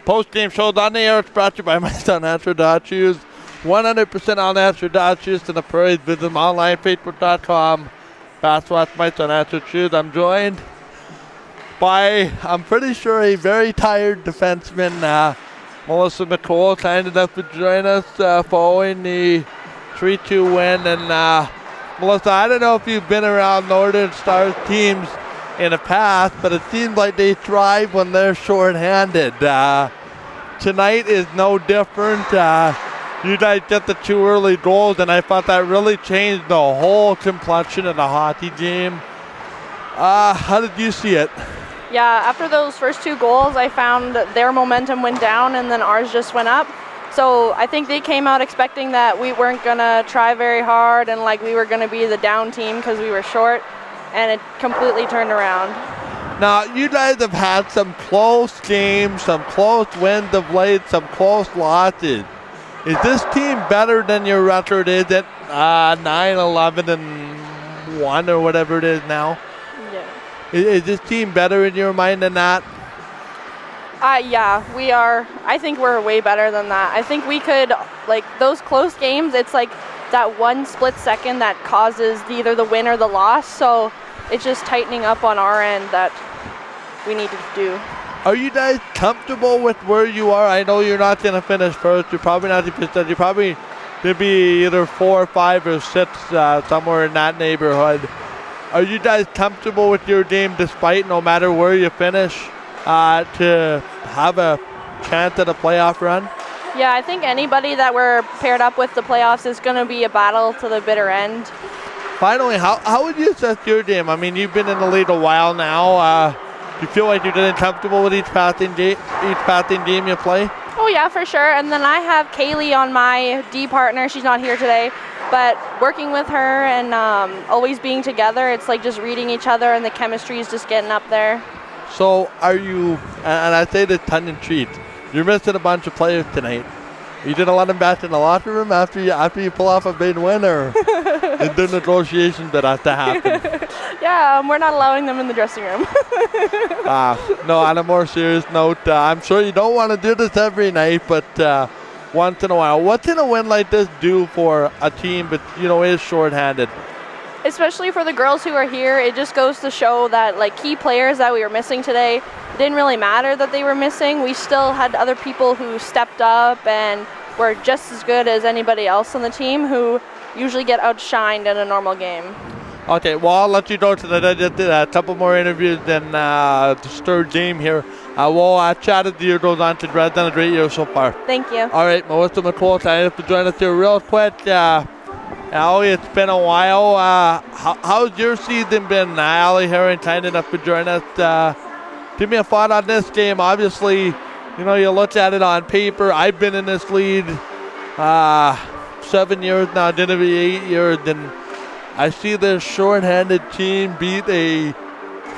Post-game shows on the air. It's brought to you by my son, Natural Dot Shoes. 100% all natural dot shoes to the Prairies. Visit them online, facebook.com. / my son, Natural Shoes. I'm joined by, I'm pretty sure, a very tired defenseman, Melissa McCool, kind enough to join us following the 3-2 win. And Melissa, I don't know if you've been around Northern Stars teams in the past, but it seems like they thrive when they're shorthanded. Tonight is no different. You guys get the 2 early goals, and I thought that really changed the whole complexion of the hockey game. How did you see it? Yeah, after those first 2 goals, I found that their momentum went down and then ours just went up. So I think they came out expecting that we weren't going to try very hard and like we were going to be the down team because we were short, and it completely turned around. Now, you guys have had some close games, some close wins of late, some close losses. Is this team better than your record? Is it 9-11-1 or whatever it is now? Yeah. Is this team better in your mind than that? Yeah, we are. I think we're way better than that. I think we could, like, those close games, it's like that one split second that causes either the win or the loss. So it's just tightening up on our end that we need to do. Are you guys comfortable with where you are? I know you're not going to finish first. You're probably not going to. You probably could be either 4, 5, or 6, somewhere in that neighborhood. Are you guys comfortable with your game despite no matter where you finish to have a chance at a playoff run? Yeah, I think anybody that we're paired up with the playoffs is going to be a battle to the bitter end. Finally, how would you assess your game? I mean, you've been in the league a while now. Do you feel like you're getting comfortable with each passing game you play? Oh yeah, for sure. And then I have Kaylee on my D partner. She's not here today, but working with her and always being together, it's like just reading each other, and the chemistry is just getting up there. So are you, and I say this tongue in cheek, you're missing a bunch of players tonight. You didn't let them back in the locker room after you pull off a big win, or is there negotiations that have to happen? Yeah, we're not allowing them in the dressing room. No, on a more serious note, I'm sure you don't want to do this every night, but once in a while. What can a win like this do for a team but, is shorthanded? Especially for the girls who are here, it just goes to show that like key players that we were missing today, it didn't really matter that they were missing. We still had other people who stepped up and were just as good as anybody else on the team who usually get outshined in a normal game. Okay, well, I'll let you know that I just did a couple more interviews than the third game here. We'll chat as the year goes on. Congrats on a great year so far. Thank you. All right, Melissa McCool, thank you for joining us here real quick. Allie, it's been a while. How's your season been? Allie Herring, kind enough to join us. Give me a thought on this game. Obviously, you look at it on paper. I've been in this league 7 years now, didn't be 8 years, and I see this shorthanded team beat a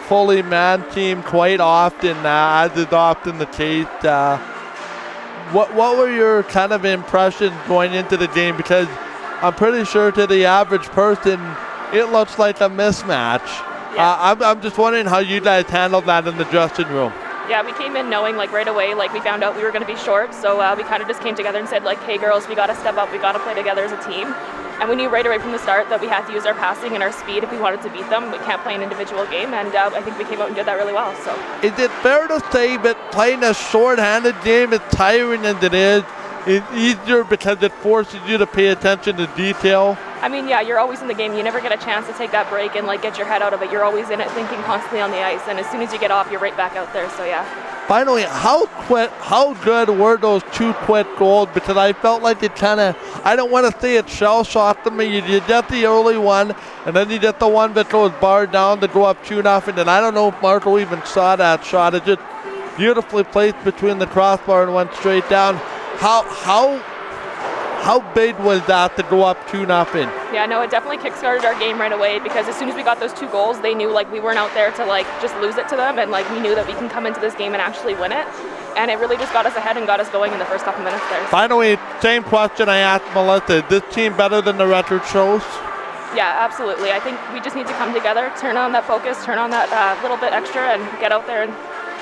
fully manned team quite often, as is often the case. What were your kind of impressions going into the game? Because I'm pretty sure to the average person, it looks like a mismatch. Yeah. I'm just wondering how you guys handled that in the dressing room. Yeah, we came in knowing right away, we found out we were going to be short, so we kind of just came together and said hey girls, we got to step up, we got to play together as a team. And we knew right away from the start that we had to use our passing and our speed if we wanted to beat them. We can't play an individual game, and I think we came out and did that really well. So, is it fair to say that playing a short-handed game, as tiring as it is easier because it forces you to pay attention to detail? I mean, yeah, you're always in the game. You never get a chance to take that break and get your head out of it. You're always in it, thinking constantly on the ice, and as soon as you get off, you're right back out there. So yeah. Finally, how good were those 2 quick goals? Because I felt like it kind of, I don't want to say it shell-shocked me. You get the early one, and then you get the one that goes barred down to go up 2-0. And I don't know if Marco even saw that shot. It just beautifully placed between the crossbar and went straight down. How big was that to go up 2-0? Yeah, no, it definitely kickstarted our game right away, because as soon as we got those 2 goals, they knew we weren't out there to just lose it to them, and we knew that we can come into this game and actually win it. And it really just got us ahead and got us going in the first couple minutes there. Finally, same question I asked Melissa. Is this team better than the record shows? Yeah, absolutely. I think we just need to come together, turn on that focus, turn on that little bit extra, and get out there and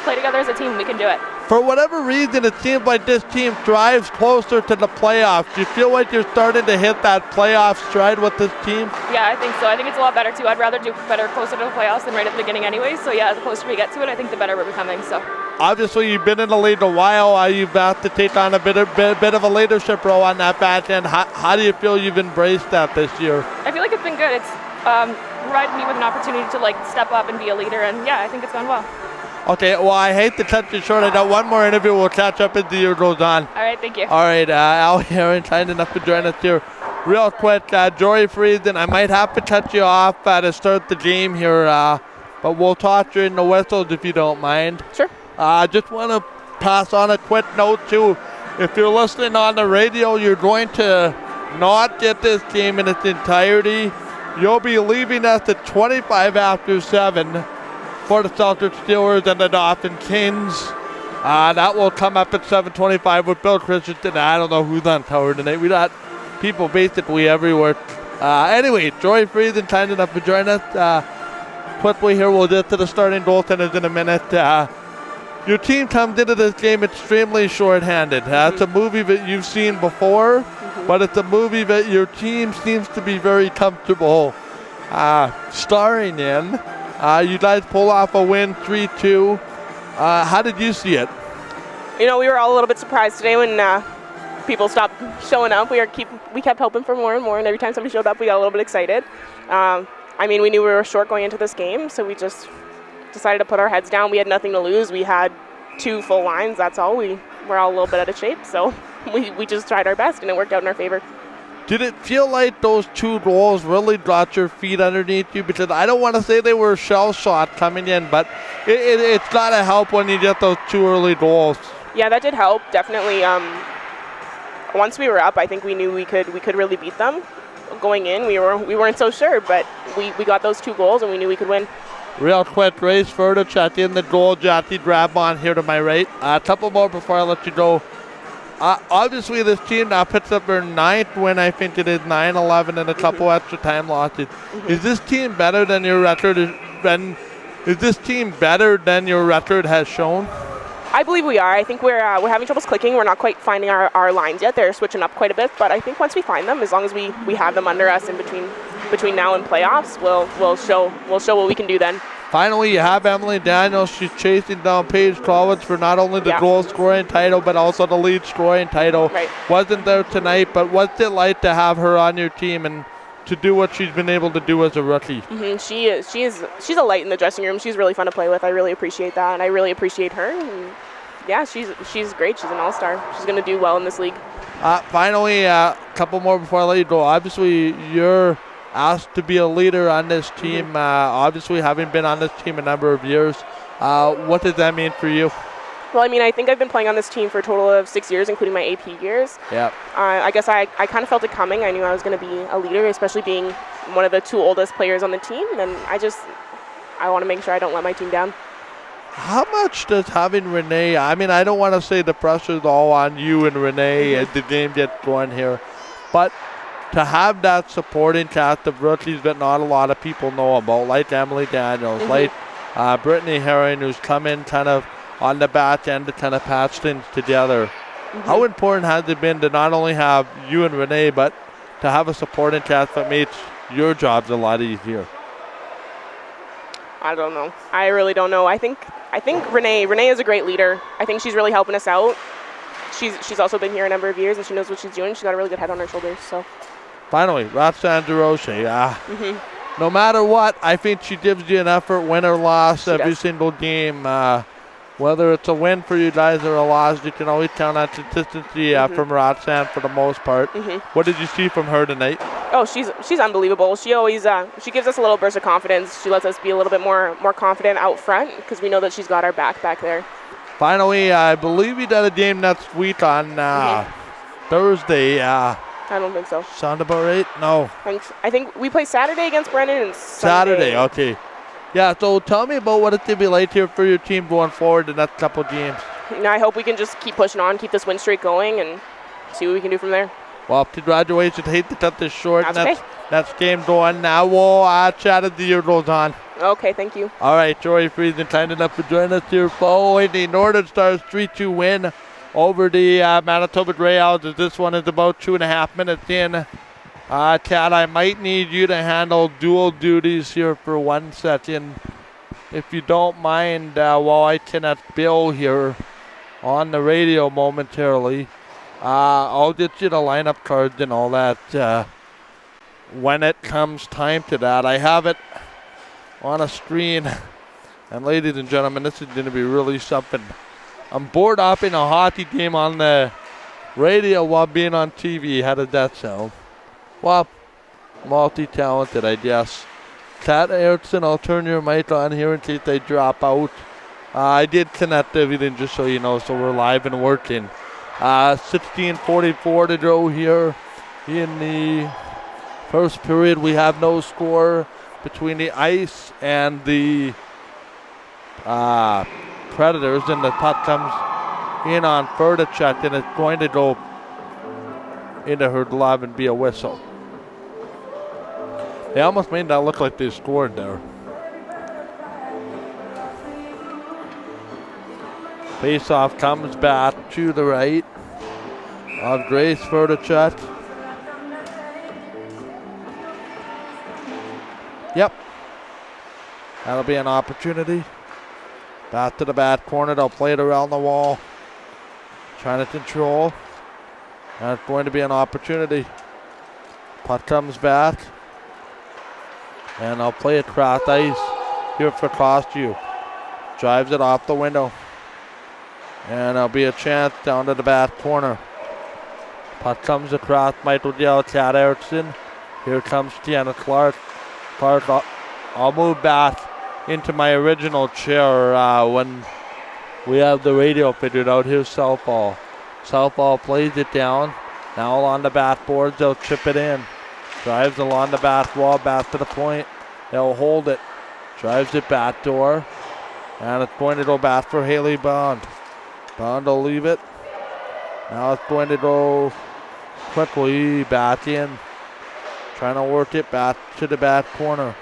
play together as a team. We can do it. For whatever reason, it seems like this team drives closer to the playoffs. Do you feel like you're starting to hit that playoff stride with this team? Yeah, I think so. I think it's a lot better too. I'd rather do better closer to the playoffs than right at the beginning anyway. So yeah, the closer we get to it, I think the better we're becoming. So obviously, you've been in the league a while. You've had to take on a bit of a leadership role on that back end. How do you feel you've embraced that this year? I feel like it's been good. It's provided me with an opportunity to like step up and be a leader, and yeah, I think it's gone well. Okay, well, I hate to cut you short. I got one more interview. We'll catch up as the year goes on. All right, thank you. All right, Al Heron, kind enough to join us here. Real quick, Jory Friesen, I might have to cut you off to start the game here, but we'll talk during the whistles if you don't mind. Sure. I just want to pass on a quick note, too. If you're listening on the radio, you're going to not get this game in its entirety. You'll be leaving us at 25 after 7. For the Celtics, Steelers, and the Dauphin Kings. That will come up at 7:25 with Bill Christensen. I don't know who's on tower tonight. We got people basically everywhere. Anyway, Jory Friesen kind enough to join us. Quickly here, we'll get to the starting goaltenders in a minute. Your team comes into this game extremely short-handed. It's a movie that you've seen before, but it's a movie that your team seems to be very comfortable starring in. You guys pull off a win, 3-2. How did you see it? You know, we were all a little bit surprised today when people stopped showing up. We kept hoping for more and more, and every time somebody showed up, we got a little bit excited. I mean, we knew we were short going into this game, so we just decided to put our heads down. We had nothing to lose. We had 2 full lines. That's all. We were all a little bit out of shape, so we just tried our best, and it worked out in our favor. Did it feel like those 2 goals really got your feet underneath you? Because I don't want to say they were shell shot coming in, but it's got to help when you get those 2 early goals. Yeah, that did help, definitely. Once we were up, I think we knew we could really beat them. Going in, we weren't so sure, but we got those 2 goals, and we knew we could win. Real quick, Race Furtich at the end of the goal. Jackie grab on here to my right. A couple more before I let you go. Obviously, this team now picks up their 9th win. I think it is 9-11 and a couple extra time losses. Is this team better than your record? Is this team better than your record has shown? I believe we are. I think we're having troubles clicking. We're not quite finding our lines yet. They're switching up quite a bit, but I think once we find them, as long as we have them under us in between now and playoffs, we'll show what we can do then. Finally, you have Emily Daniels. She's chasing down Paige Collins for not only the goal scoring title, but also the lead scoring title. Right. Wasn't there tonight, but what's it like to have her on your team and to do what she's been able to do as a rookie? She's a light in the dressing room. She's really fun to play with. I really appreciate that, and I really appreciate her. And yeah, she's great. She's an all-star. She's going to do well in this league. Finally, a couple more before I let you go. Obviously, you're asked to be a leader on this team, obviously having been on this team a number of years. What does that mean for you? Well, I mean, I think I've been playing on this team for a total of 6 years, including my AP years. Yeah. I guess I kind of felt it coming. I knew I was going to be a leader, especially being one of the 2 oldest players on the team, and I want to make sure I don't let my team down. How much does having Renee, I mean, I don't want to say the pressure's all on you and Renee as the game gets going here, but to have that supporting cast of rookies that not a lot of people know about, like Emily Daniels, like Brittany Herring, who's come in kind of on the back end to kind of patch things together. How important has it been to not only have you and Renee, but to have a supporting cast that makes your jobs a lot easier? I don't know. I really don't know. I think Renee is a great leader. I think she's really helping us out. She's also been here a number of years, and she knows what she's doing. She's got a really good head on her shoulders. So. Finally, Roxanne DeRoche. No matter what, I think she gives you an effort, win or loss, every single game. Whether it's a win for you guys or a loss, you can always count on consistency from Roxanne for the most part. What did you see from her tonight? Oh, she's unbelievable. She always she gives us a little burst of confidence. She lets us be a little bit more confident out front because we know that she's got our back there. Finally, I believe you got a game next week on Thursday. I don't think so. Sound about right? No. I think we play Saturday against Brennan and Saturday, okay. Yeah, so tell me about what it's going to be like here for your team going forward the next couple of games. I hope we can just keep pushing on, keep this win streak going, and see what we can do from there. Well, congratulations. Hate to cut this short. That's okay. That's game going. Now we'll chat as the year goes on. Okay, thank you. All right, Jory Friesen, kind enough to join us here following the Northern Stars 3-2 win over the Manitoba Greyhounds. As this one is about 2.5 minutes in. Tad, I might need you to handle dual duties here for 1 second. If you don't mind, while I connect Bill here on the radio momentarily, I'll get you the lineup cards and all that when it comes time to that. I have it on a screen. And ladies and gentlemen, this is going to be really something. I'm bored hopping a hockey game on the radio while being on TV. How did that sound? Well, multi-talented, I guess. Kat Erickson, I'll turn your mic on here in case they drop out. I did connect everything just so you know, so we're live and working. 16:44 to go here in the first period. We have no score between the Ice and the Predators, and the puck comes in on Ferdachuk, and it's going to go into her glove and be a whistle. They almost made that look like they scored there. Face-off comes back to the right of Grace Ferdachuk. Yep. That'll be an opportunity. Back to the back corner. They'll play it around the wall. Trying to control. That's going to be an opportunity. Puck comes back. And I'll play it cross ice here for Costu. Drives it off the window. And there'll be a chance down to the back corner. Puck comes across Michael Dale, Chad Erickson. Here comes Tiana Clark. Clark, I'll move back into my original chair when we have the radio figured out. Here's Southall. Southall plays it down. Now along the backboards, they'll chip it in. Drives along the back wall, back to the point. They'll hold it. Drives it back door. And it's going to go back for Haley Bond. Bond will leave it. Now it's going to go quickly back in. Trying to work it back to the back corner.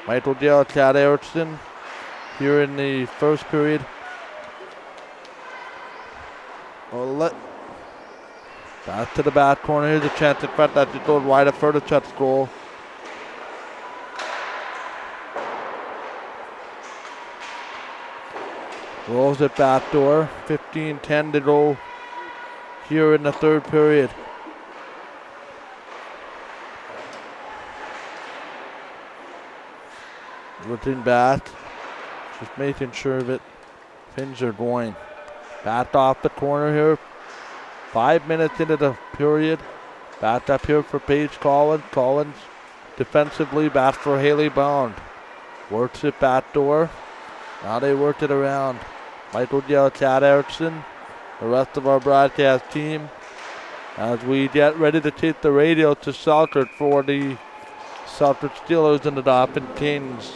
Michael Dale, Chad Erickson here in the first period. Back to the back corner. Here's a chance in front that just goes wide of Ferdachuk's goal. Rolls it back door. 15-10 to go here in the third period. Looking back, just making sure that things are going. Back off the corner here. 5 minutes into the period. Back up here for Paige Collins. Collins defensively back for Haley Bond. Works it back door. Now they work it around. Michael Dale, Chad Erickson, the rest of our broadcast team, as we get ready to take the radio to Selkirk for the Selkirk Steelers and the Dauphin Kings.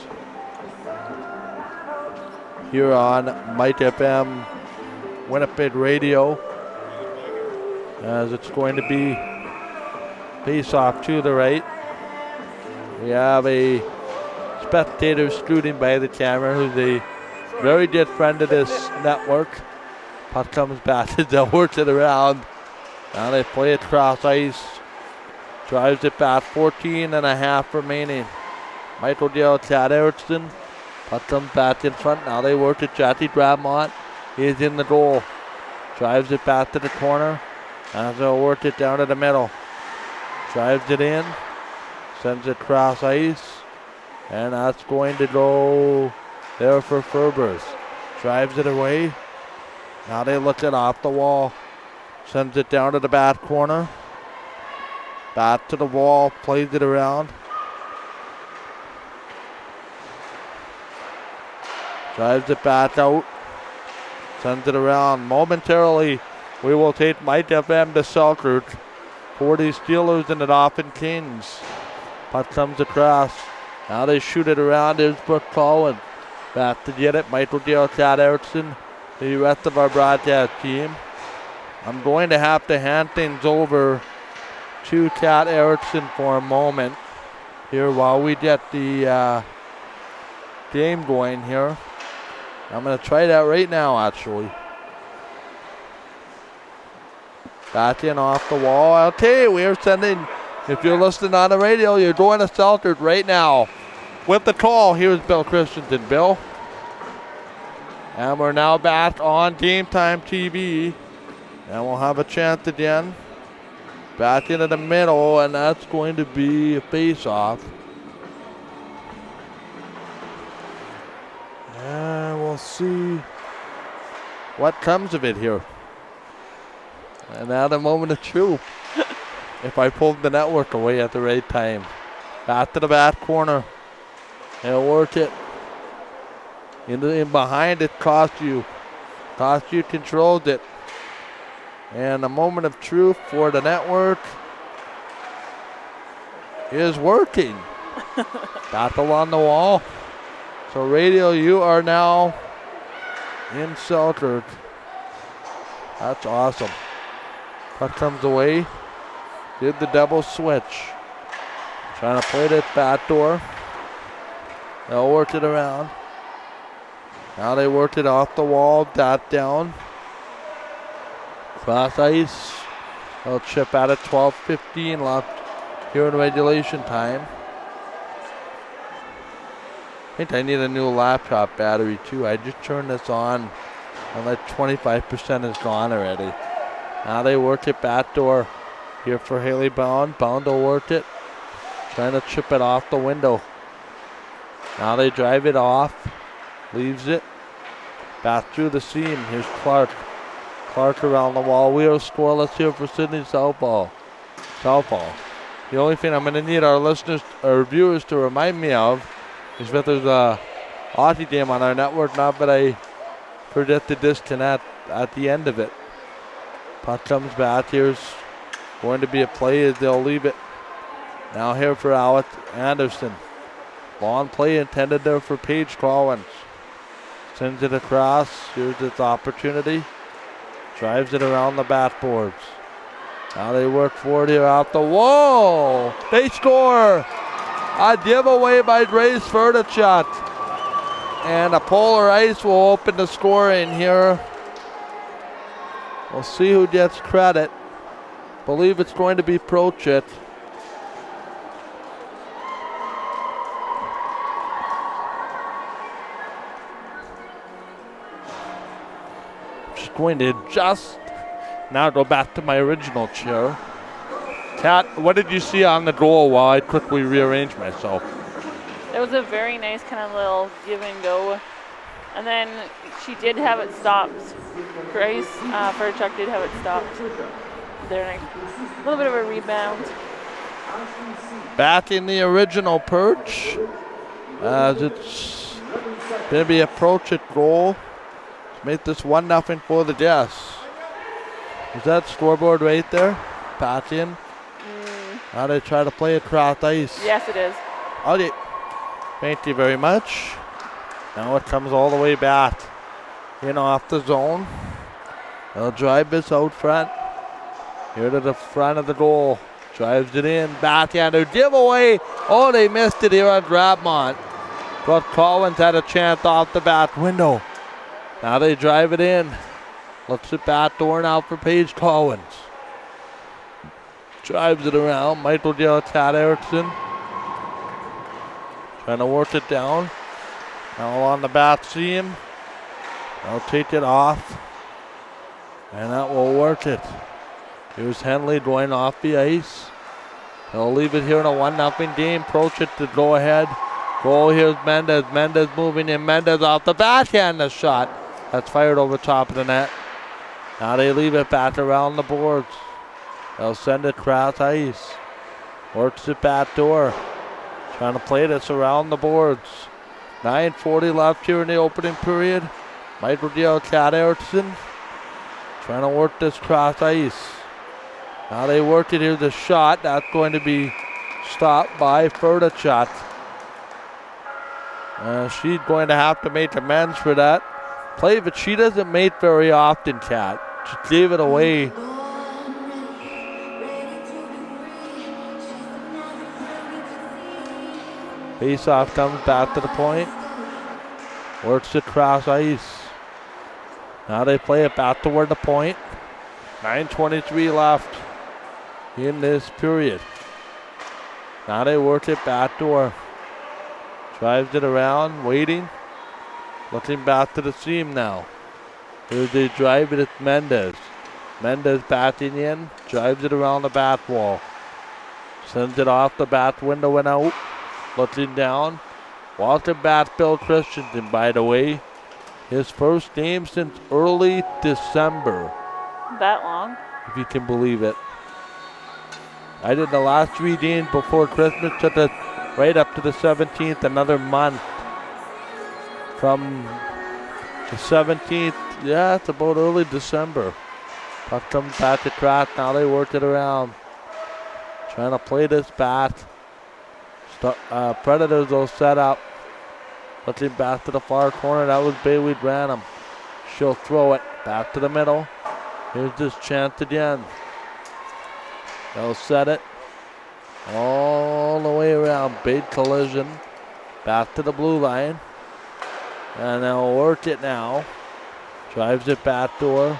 Here on Mike FM Winnipeg Radio, as it's going to be face-off to the right. We have a spectator scooting by the camera who's a very good friend of this network. Puck comes back as they'll work it around. Now they play it cross ice. Drives it back, 14.5 remaining. Michael Dale, Chad Erickson. Puck comes back in front. Now they work it. Jackie Bramont is in the goal. Drives it back to the corner. As they'll work it down to the middle. Drives it in. Sends it cross ice. And that's going to go there for Ferbers. Drives it away. Now they look it off the wall. Sends it down to the back corner. Back to the wall. Plays it around. Drives it back out. Sends it around. Momentarily, we will take Mike FM to Selkirk for the Steelers and the Dauphin Kings. Puck comes across. Now they shoot it around. There's Brooke Collins. Back to get it. Michael Dale, Chad Erickson, the rest of our broadcast team. I'm going to have to hand things over to Chad Erickson for a moment here while we get the game going here. I'm going to try that right now, actually. Back in off the wall. I'll tell you, we're sending, if you're listening on the radio, you're going to Selters right now. With the call, here's Bill Christensen. Bill. And we're now back on Game Time TV. And we'll have a chance again. Back into the middle, and that's going to be a face-off. And we'll see what comes of it here. And now the moment of truth. If I pulled the network away at the right time. Back to the back corner. They'll work it. In behind it cost you. Cost you controlled it. And the moment of truth for the network is working. Battle on the wall. So radio, you are now in Selkirk. That's awesome. Puck comes away. Did the double switch. Trying to play this back door. They'll work it around. Now they work it off the wall, dot down. Cross ice. They'll chip out at 12:15 left here in regulation time. I think I need a new laptop battery too. I just turned this on and like 25% is gone already. Now they work it back door here for Haley Bound. Bound will work it. Trying to chip it off the window. Now they drive it off. Leaves it. Back through the seam. Here's Clark. Clark around the wall. We are scoreless here for Sydney Southall. The only thing I'm going to need our listeners or viewers to remind me of is that there's a hockey game on our network. Not that I forget to disconnect at the end of it. Puck comes back. Here's going to be a play as they'll leave it. Now here for Alex Anderson. Long play intended there for Paige Collins. Sends it across. Here's its opportunity. Drives it around the backboards. Now they work for it here out the wall. They score. A giveaway by Grace Ferdichat. And a polar ice will open the scoring here. We'll see who gets credit. Believe it's going to be Prochit. Going to just now go back to my original chair. Kat, what did you see on the goal while I quickly rearrange myself? It was a very nice kind of little give and go. And then she did have it stopped. Grace Furchuk did have it stopped. There, a little bit of a rebound. Back in the original perch. As it's going to be a Prochit goal. Make this 1-0 for the Jets. Is that scoreboard right there? Back in. Now they try to play across ice. Yes, it is. Okay. Thank you very much. Now it comes all the way back. In off the zone. They'll drive this out front. Here to the front of the goal. Drives it in. Backhander giveaway. Oh, they missed it here on Grabmont. But Collins had a chance off the back window. Now they drive it in. Looks at back door now for Paige Collins. Drives it around. Michael Dale, Tad Erickson. Trying to work it down. Now on the back seam. They'll take it off. And that will work it. Here's Henley going off the ice. They'll leave it here in a 1-0 game. Approach it to go ahead. Goal, here's Mendez. Mendez moving in. Mendez off the backhand, the shot. That's fired over top of the net. Now they leave it back around the boards. They'll send it across ice. Works it back door. Trying to play this around the boards. 9:40 left here in the opening period. Michael Deal, Cat Erickson. Trying to work this cross ice. Now they work it here. The shot. That's going to be stopped by Ferdichat. She's going to have to make amends for that play, but she doesn't make very often, Kat. She gave it away. Face-off comes back to the point. Works it cross ice. Now they play it back toward the point. 9:23 left in this period. Now they work it back door. Drives it around, waiting. Looking back to the seam now. Here they drive it, it's Mendez. Mendez batting in, drives it around the bat wall. Sends it off the bat window and out. Looking down. Welcome back Bill Christensen, by the way. His first game since early December. That long? If you can believe it. I did the last 3 games before Christmas, took it right up to the 17th, another month. From the 17th, yeah, it's about early December. Puck comes back to Kraft, now they work it around. Trying to play this bat. Predators will set up. Looking back to the far corner, that was Bailey Branham. She'll throw it back to the middle. Here's this chance again. They'll set it all the way around. Big collision. Back to the blue line. And they'll work it now. Drives it back door.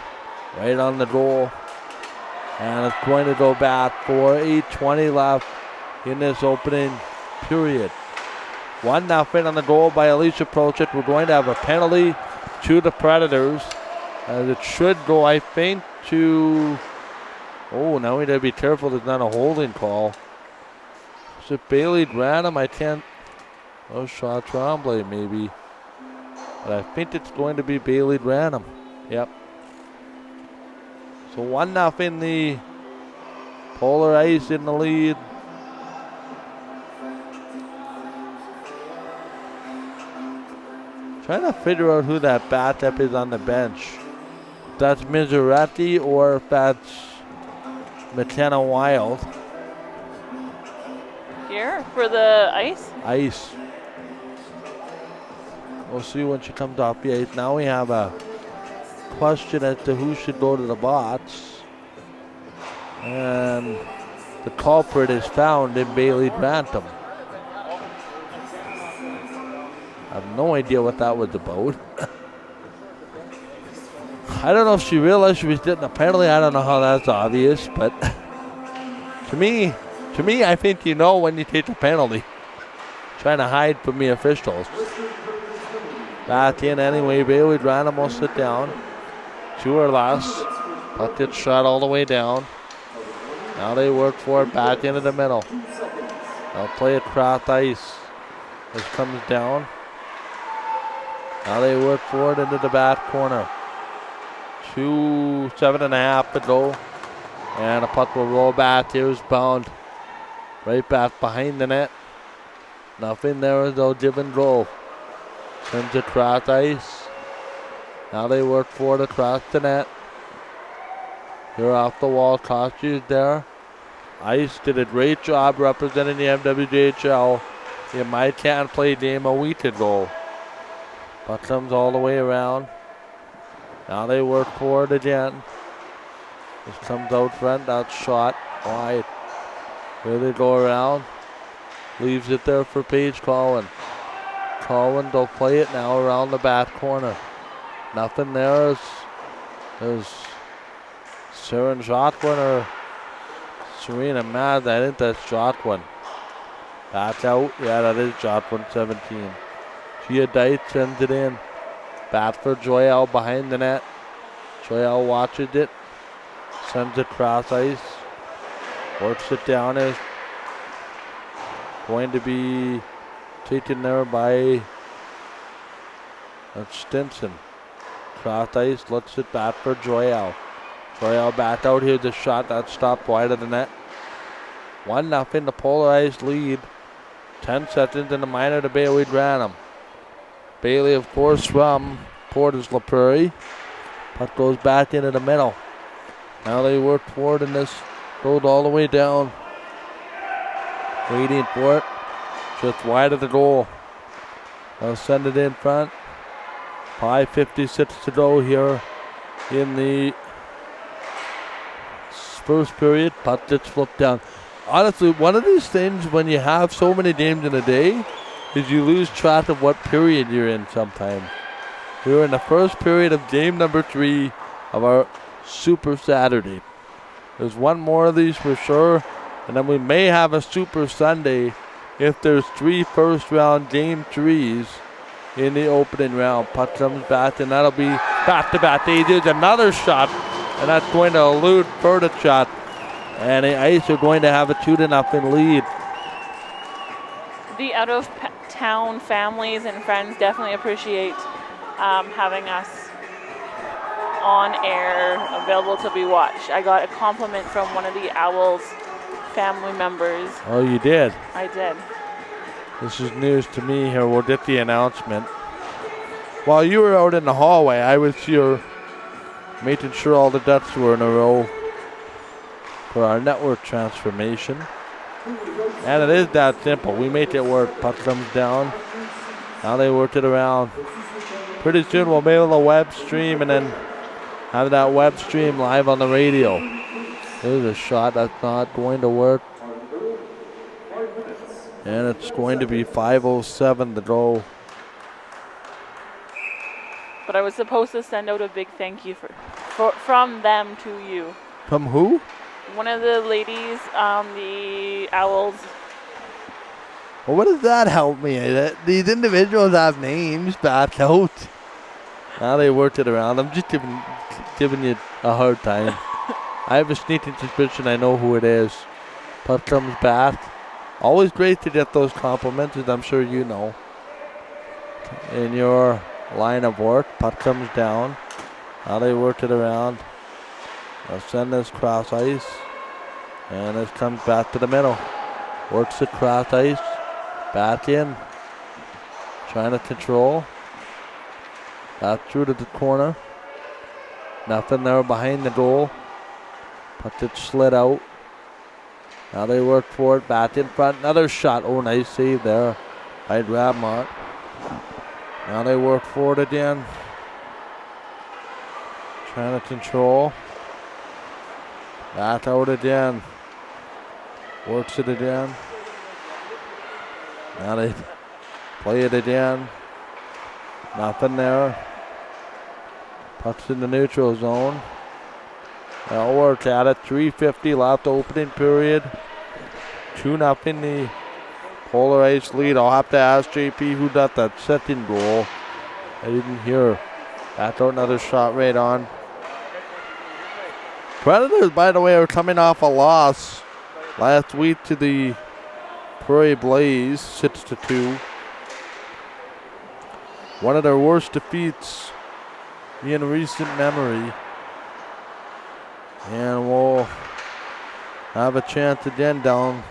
Right on the goal. And it's going to go back for 8:20 left in this opening period. 1-0 on the goal by Alicia Prochet. We're going to have a penalty to the Predators. As it should go, I think, to... Oh, now we got to be careful there's not a holding call. Is it Bailey Branham? I can't... Oh, Shaw Tremblay maybe. But I think it's going to be Bailey Branham. Yep. So 1-0 the Polar Ice in the lead. Trying to figure out who that backup is on the bench. If that's Miseretti or if that's McKenna Wild. Here for the ice? Ice. We'll see when she comes off the ice. Now we have a question as to who should go to the box. And the culprit is found in Bailey Grantham. I have no idea what that was about. I don't know if she realized she was getting a penalty. I don't know how that's obvious, but to me, I think you know when you take a penalty. Trying to hide from the officials. Back in anyway. Bailey Grantham will sit down. 2 or less. Puck gets shot all the way down. Now they work for it back into the middle. They'll play it cross ice. This comes down. Now they work for it into the back corner. 7.5 to go. And the puck will roll back. Here's bound. Right back behind the net. Nothing there, though. Give and go. Sends it cross ice. Now they work for it across the net. Here off the wall. Costumes there. Ice did a great job representing the MWJHL. In my can't play game a week ago. Puck comes all the way around. Now they work for it again. This comes out front. That's shot wide. Here they go around. Leaves it there for Paige Colwyn. Colwyn, they'll play it now around the back corner. Nothing there. There's Sharon Jotwin or Serena Mad. I think that's Jotwin. Back out. Yeah, that is Jotwin, 17. Gia Dyke sends it in. Bat for Joyelle behind the net. Joyelle watches it. Sends it cross ice. Works it down. Is going to be taken there by Stinson. Cross ice. Looks it back for Joyelle. Joyelle back out here. The shot that stopped wide of the net. 1-0 the polarized lead. 10 seconds in the minor to Bailey Grantham. Bailey, of course, from Portage La Prairie. Puck goes back into the middle. Now they work forward in this. Goes all the way down. Waiting for it. Just wide of the goal. They'll send it in front. 5:56 to go here in the first period. Puck gets flipped down. Honestly, one of these things when you have so many games in a day is you lose track of what period you're in sometimes. We're in the first period of game number 3 of our Super Saturday. There's one more of these for sure, and then we may have a Super Sunday if there's 3 first-round game 3s in the opening round. Puck comes back, and that'll be back-to-back. He does another shot, and that's going to elude further shot. And the Ice are going to have a 2-0 lead. The out-of-town families and friends definitely appreciate having us on air, available to be watched. I got a compliment from one of the Owls family members. Oh, you did? I did. This is news to me here. We'll get the announcement. While you were out in the hallway, I was here making sure all the ducks were in a row for our network transformation. And it is that simple. We make it work. Puck comes down. Now they work it around. Pretty soon we'll be able to web stream and then have that web stream live on the radio. There's a shot that's not going to work. And it's going to be 5:07 to go. But I was supposed to send out a big thank you from them to you. From who? One of the ladies, the Owls. Well, what does that help me? These individuals have names back out. Now they worked it around. I'm just giving you a hard time. I have a sneaking suspicion I know who it is. Puck comes back. Always great to get those compliments, as I'm sure you know. In your line of work, puck comes down. Now they work it around. They'll send this cross ice. And this comes back to the middle. Works it cross ice. Back in. Trying to control. Back through to the corner. Nothing there behind the goal. Puck it slid out. Now they work for it. Back in front. Another shot. Oh, nice save there by Grabmont. Now they work for it again. Trying to control. Back out again. Works it again. Now they play it again. Nothing there. Puck's in the neutral zone. They'll work at it. 3:50 left opening period. 2-0 the Polar Ice lead. I'll have to ask JP who got that second goal. I didn't hear. Back out another shot right on. Predators, by the way, are coming off a loss last week to the Prairie Blaze, 6-2. One of their worst defeats in recent memory. And we'll have a chance again down.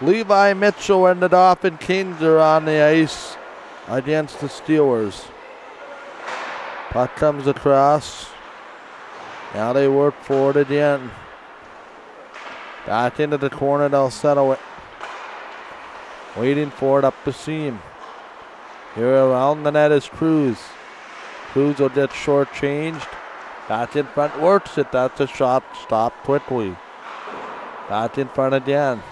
Levi Mitchell and the Dauphin Kings are on the ice against the Steelers. Puck comes across. Now they work for it again. Back into the corner, they'll settle it. Waiting for it up the seam. Here around the net is Cruz. Cruz will get short-changed. Back in front, works it. That's a shot. Stopped quickly. Back in front again.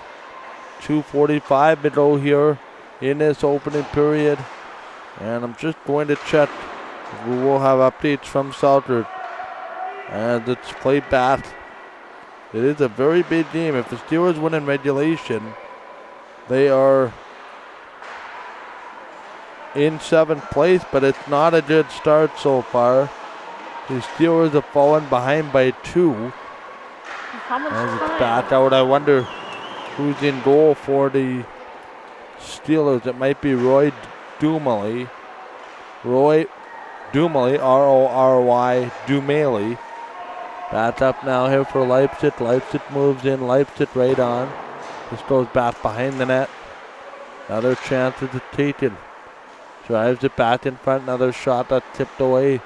2:45 to go here in this opening period. And I'm just going to check. We will have updates from Southern. And it's played back. It is a very big game. If the Steelers win in regulation, they are in 7th place, but it's not a good start so far. The Steelers have fallen behind by 2. How much As it's time? back out, I wonder who's in goal for the Steelers. It might be Roy Dumali. Roy Dumali, R-O-R-Y, Dumali. Back up now here for Leipzig. Leipzig moves in. Leipzig right on. This goes back behind the net. Another chance is taken. Drives it back in front. Another shot that tipped away.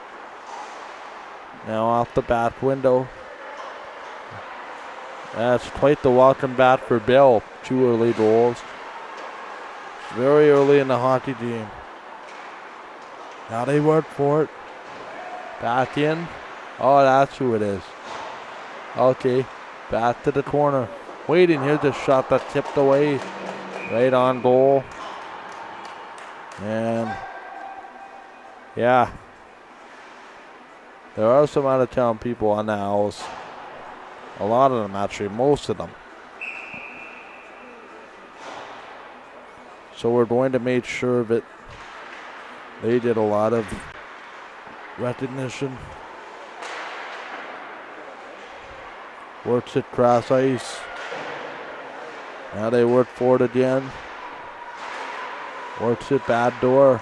Now off the back window. That's quite the welcome back for Bill. 2 early goals. Very early in the hockey game. Now they work for it. Back in. Oh, that's who it is. Okay. Back to the corner. Waiting. Here's a shot that tipped away. Right on goal. And Yeah. There are some out-of-town people on the Owls. A lot of them, actually. Most of them. So we're going to make sure that they did a lot of recognition. Works it cross ice. Now they work for it again. Works it bad door.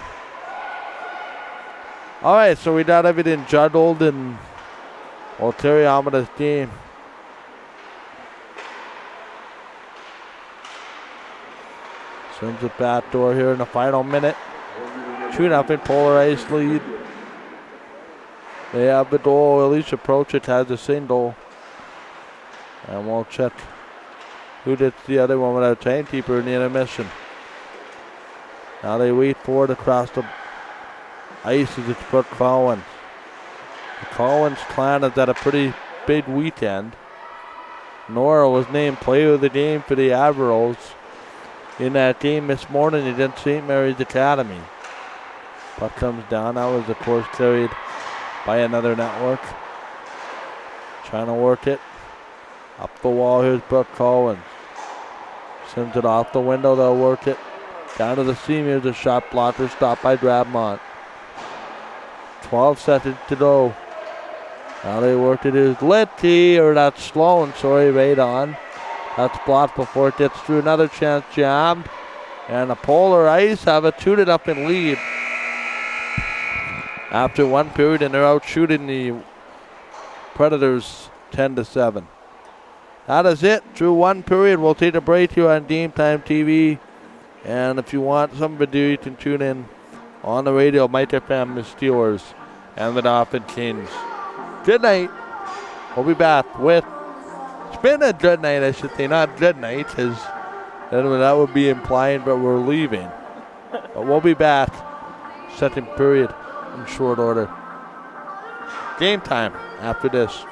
All right, so we got everything juggled and we'll carry on with this game. Sends it back door here in the final minute. 2-0 polarized lead. They have the goal. Alicia Prochit has a single. And we'll check who did the other one without a timekeeper in the intermission. Now they wait for it across the ice as it's Brooke Collins. The Collins clan has had a pretty big weekend. Nora was named player of the game for the Admirals in that game this morning against St. Mary's Academy. Puck comes down. That was, of course, carried by another network. Trying to work it. Up the wall, here's Brooke Collins. Sends it off the window, they'll work it. Down to the seam, here's a shot blocker, stopped by Drabmont. 12 seconds to go. Now they work it is Litty, or that's Sloan, sorry, right on. That's blocked before it gets through. Another chance jammed. And the Polar Ice have a 2-0 lead. After one period, and they're out shooting the Predators 10-7. That is it. Through one period, we'll take a break here on Game Time TV. And if you want some video, you can tune in on the radio. Mike FM, the Steelers, and the Dolphin Kings. Good night. We'll be back with. It's been a good night, I should say. Not good night, because that would be implying that we're leaving. But we'll be back. Second period in short order. Game time after this.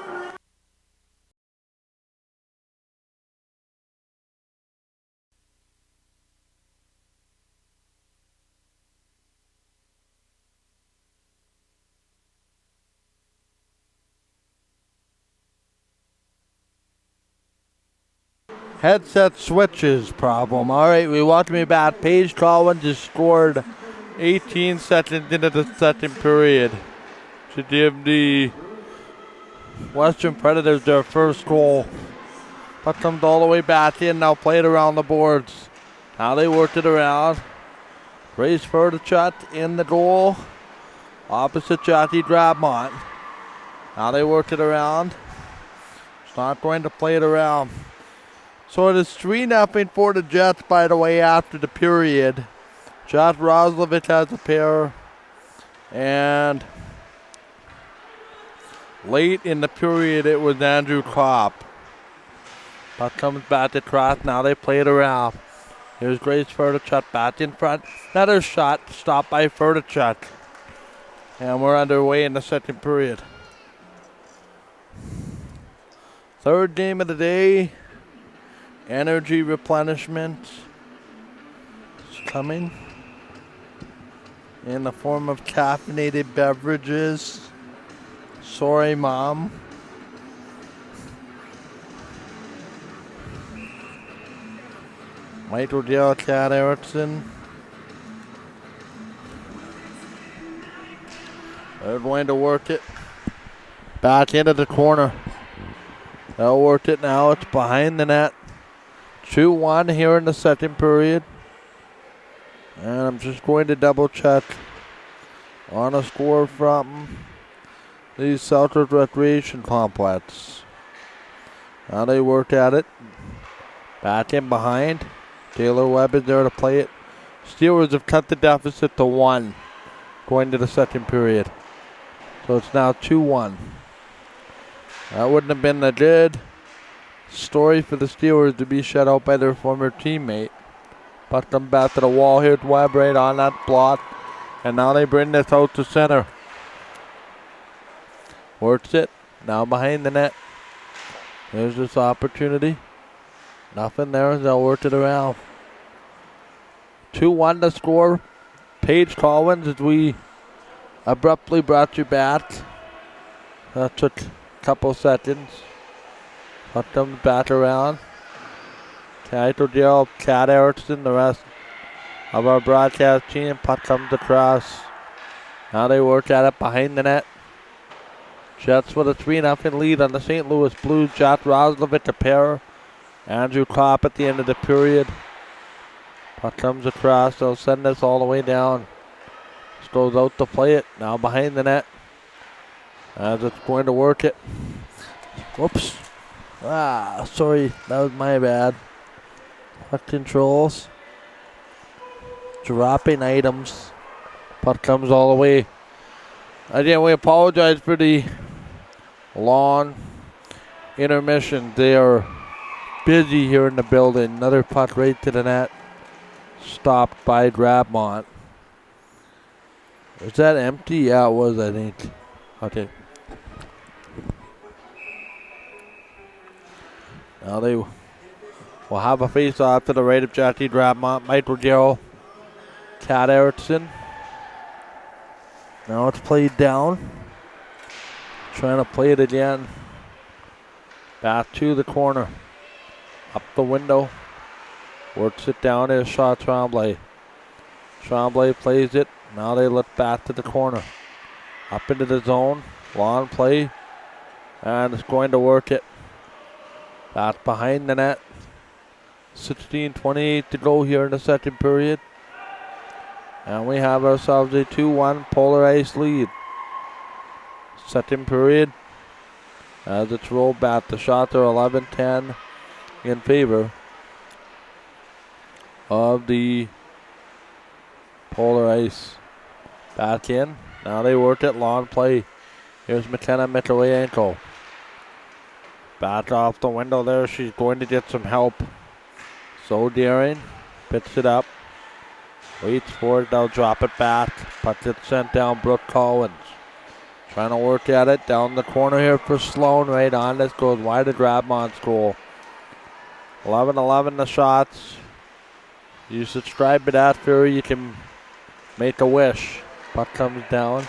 Headset switches problem. All right, we welcome you back. Paige Collins just scored 18 seconds into the second period to give the Western Predators their first goal. Puck comes all the way back in. Now played around the boards. Now they worked it around. Grace Ferdichat in the goal. Opposite Jackie Drabmont. Now they worked it around. It's not going to play it around. So it is 3-0 for the Jets, by the way, after the period. Josh Roslovich has a pair. And late in the period, it was Andrew Kopp. Puck comes back across. Now they play it around. Here's Grace Ferdichat back in front. Another shot stopped by Ferdichat. And we're underway in the second period. Third game of the day. Energy replenishment is coming in the form of caffeinated beverages. Sorry, Mom. Michael Dale, Chad Erickson. They're going to work it back into the corner. They'll work it now. It's behind the net. 2-1 here in the second period. And I'm just going to double check on a score from the Southwood Recreation Complex. Now they work at it. Back in behind. Taylor Webb is there to play it. Steelers have cut the deficit to 1 going to the second period. So it's now 2-1. That wouldn't have been a good story for the Steelers to be shut out by their former teammate. Puck them back to the wall. Here's Webb right on that block. And now they bring this out to center. Works it. Now behind the net. There's this opportunity. Nothing there. They'll work it around. 2-1 to score. Paige Collins as we abruptly brought you back. That took a couple seconds. Puck comes back around. Title Gerald, Cat Erickson, the rest of our broadcast team. Puck comes across. Now they work at it behind the net. Jets with a 3-0 lead on the St. Louis Blues. Josh Roslovic, a pair. Andrew Kopp at the end of the period. Puck comes across. They'll send this all the way down. This goes out to play it. Now behind the net. As it's going to work it. Whoops. Sorry. That was my bad. Puck controls. Dropping items. Puck comes all the way. Again, we apologize for the long intermission. They are busy here in the building. Another puck right to the net. Stopped by Grabmont. Was that empty? Yeah, it was, I think. Okay. Now they will have a face-off to the right of Jackie Grabmont. Michael Gerald. Cat Erickson. Now it's played down. Trying to play it again. Back to the corner. Up the window. Works it down to Shaw Tremblay. Tremblay plays it. Now they look back to the corner. Up into the zone. Long play. And it's going to work it. Back behind the net. 16:28 to go here in the second period. And we have ourselves a 2-1 Polar Ice lead. Second period. As it's rolled back, the shots are 11-10 in favor of the Polar Ice. Back in. Now they work it. Long play. Here's McKenna Mikowayenko. Back off the window there. She's going to get some help. So daring. Picks it up. Waits for it. They'll drop it back. Puck gets sent down. Brooke Collins. Trying to work at it. Down the corner here for Sloan. Right on. This goes wide of Grabmont's goal. 11-11 the shots. You subscribe to that Fury. You can make a wish. Puck comes down.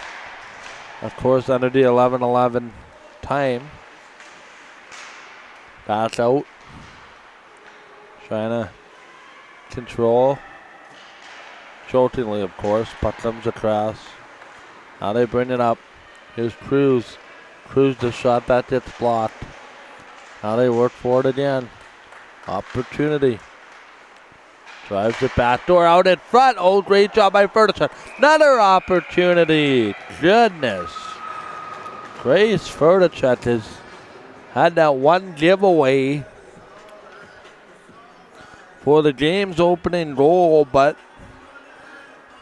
Of course, under the 11-11 time. Back out. Trying to control. Joltingly, of course. Puck comes across. Now they bring it up. Here's Cruz. Cruz the shot that gets blocked. Now they work for it again. Opportunity. Drives it back door out in front. Oh, great job by Furtichuk. Another opportunity. Goodness. Grace Furtichuk has had that one giveaway for the game's opening goal, but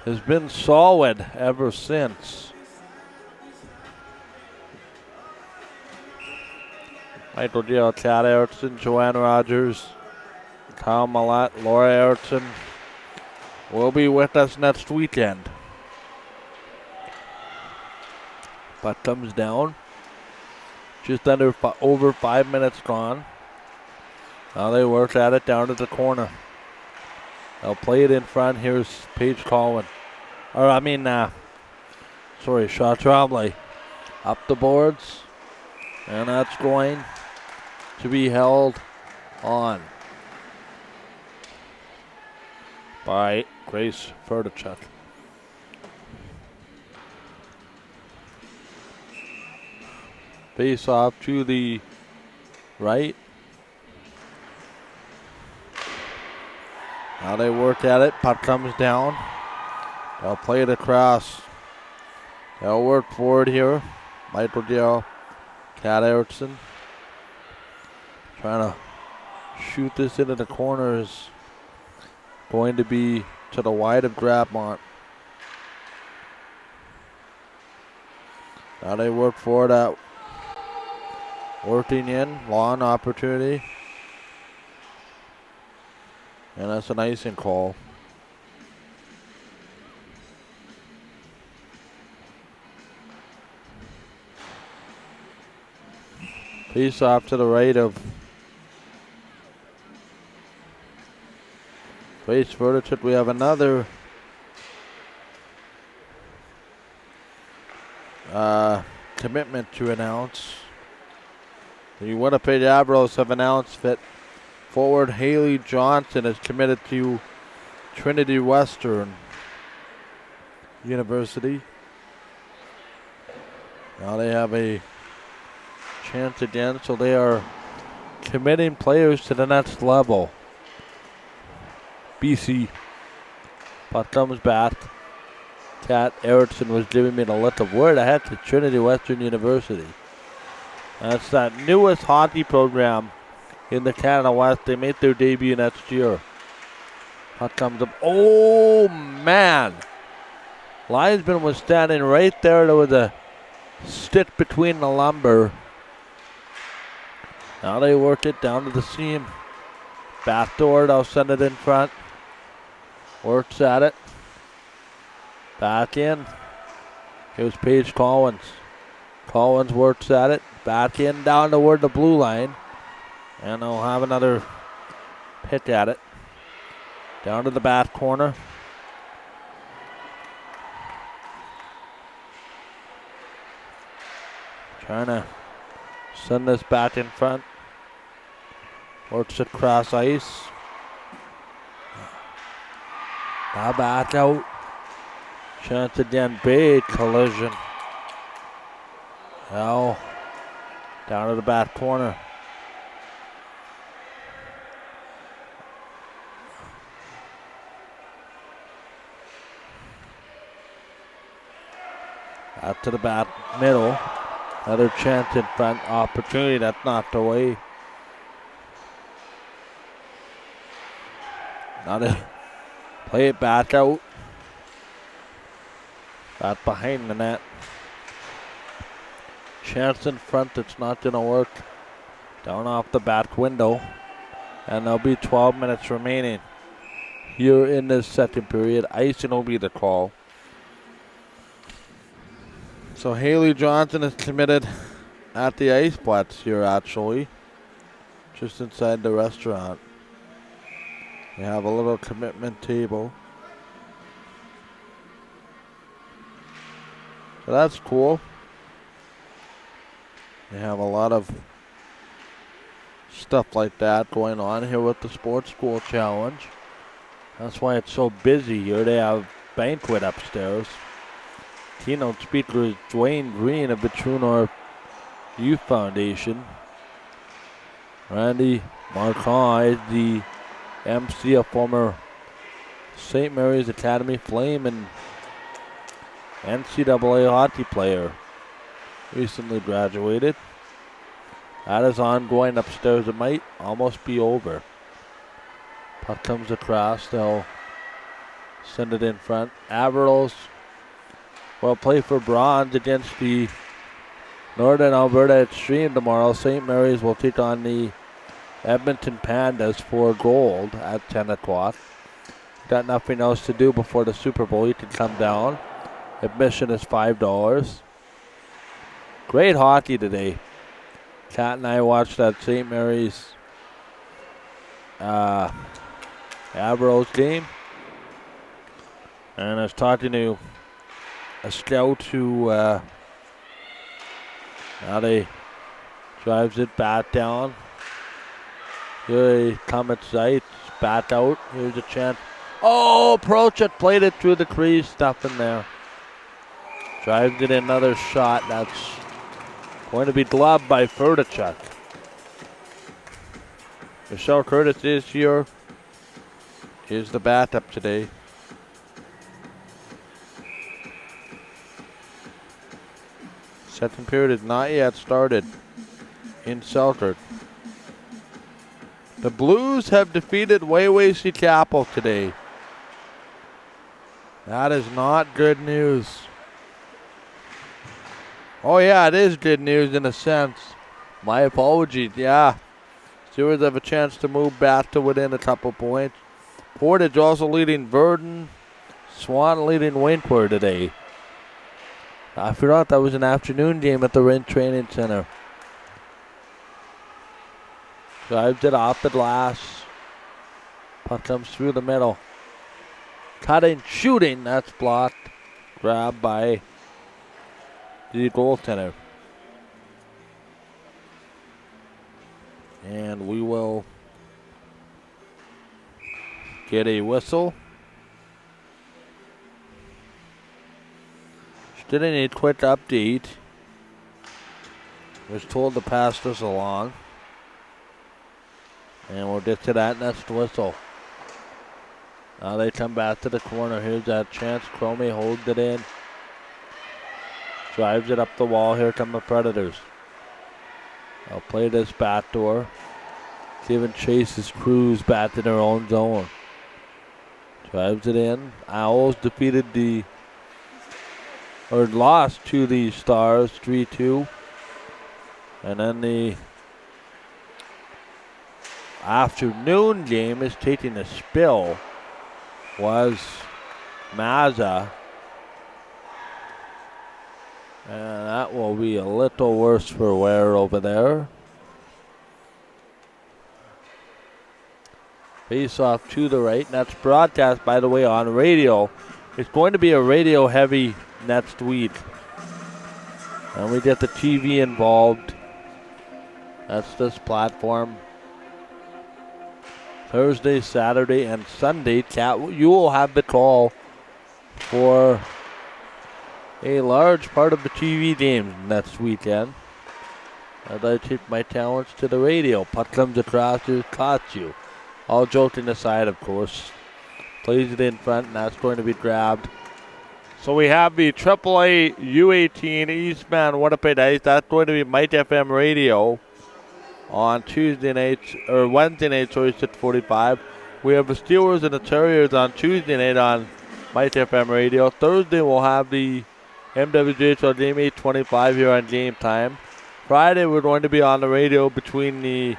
has been solid ever since. Michael Gill, Chad Erickson, Joanne Rogers, Kyle Millett, Laura Erickson will be with us next weekend. Puck comes down. Just under over 5 minutes gone. Now they work at it down to the corner. They'll play it in front. Here's Paige Colwyn. Shaw Trombley. Up the boards. And that's going to be held on by Grace Furtichuk. Face off to the right. Now they work at it. Puck comes down. They'll play it across. They'll work forward here. Michael Gill, Cat Erickson. Trying to shoot this into the corners. Going to be to the wide of Grabmont. Now they work for that. Working in. Long opportunity. And that's an icing call. Face off to the right of Grace Furtichuk. We have another commitment to announce. The Winnipeg Admirals have announced that forward Haley Johnson is committed to Trinity Western University. Now they have a chance again, so they are committing players to the next level. BC. Puck comes back. Kat Erickson was giving me the look of word ahead to Trinity Western University. That's that newest hockey program in the Canada West. They made their debut next year. Puck comes up. Oh, man. Linesman was standing right there. There was a stick between the lumber. Now they work it down to the seam. Backdoor, they'll send it in front. Works at it. Back in. Here's Paige Collins. Collins works at it. Back in down toward the blue line. And they'll have another pick at it. Down to the back corner. Trying to send this back in front. Works it cross ice. Now back out. Chance again, big collision. Now down to the back corner. Out to the back middle. Another chance in front. Opportunity that's knocked away. Now to play it back out. Back behind the net. Chance in front, it's not going to work. Down off the back window. And there'll be 12 minutes remaining here in this second period. Icing will be the call. So Haley Johnson is committed at the Iceplatz here, actually. Just inside the restaurant. We have a little commitment table. So that's cool. We have a lot of stuff like that going on here with the Sports School Challenge. That's why it's so busy here. They have banquet upstairs. Keynote speaker is Dwayne Green of the True North Youth Foundation. Randy Marcon is the MC, a former St. Mary's Academy Flame and NCAA hockey player. Recently graduated. That is ongoing upstairs. It might almost be over. Puck comes across. They'll send it in front. Admirals will play for bronze against the Northern Alberta Extreme tomorrow. St. Mary's will take on the Edmonton Pandas for gold at 10 o'clock. Got nothing else to do before the Super Bowl. You can come down. Admission is $5. Great hockey today. Kat and I watched that St. Mary's Admirals game. And I was talking to a scout who now they drives it back down. Here he comes at sight, back out. Here's a chance. Oh, Prochit played it through the crease, stuff in there. Drives it another shot. That's going to be gloved by Ferdachuk. Michelle Curtis is here. Is the backup today. Second period is not yet started in Selkirk. The Blues have defeated Waywacy Chapel today. That is not good news. Oh yeah, it is good news in a sense. My apologies, yeah. Stewards have a chance to move back to within a couple points. Portage also leading Verdun. Swan leading Windward today. I forgot that was an afternoon game at the Rent Training Center. Drives it off the glass. Puck comes through the middle. Cutting, shooting, that's blocked. Grabbed by the goaltender. And we will get a whistle. Just did a quick update. Was told to pass this along. And we'll get to that next whistle. Now they come back to the corner. Here's that chance. Cromie holds it in. Drives it up the wall. Here come the Predators. I'll play this backdoor. Giving Chase's crews back to their own zone. Drives it in. Owls lost to the Stars 3-2. And then the afternoon game is taking a spill. Was Mazza. And that will be a little worse for wear over there. Face off to the right. And that's broadcast, by the way, on radio. It's going to be a radio heavy next week. And we get the TV involved. That's this platform. Thursday, Saturday, and Sunday, you will have the call for a large part of the TV games next weekend. As I take my talents to the radio. Puck comes across, just caught you. All joking aside, of course. Plays it in front, and that's going to be grabbed. So we have the AAA U18 Eastman Winnipeg Ice. That's going to be Mike FM Radio on Wednesday nights, so it's at 45. We have the Steelers and the Terriers on Tuesday night on Mike FM Radio. Thursday we'll have the MWJHL Game 825 here on Game Time. Friday we're going to be on the radio between the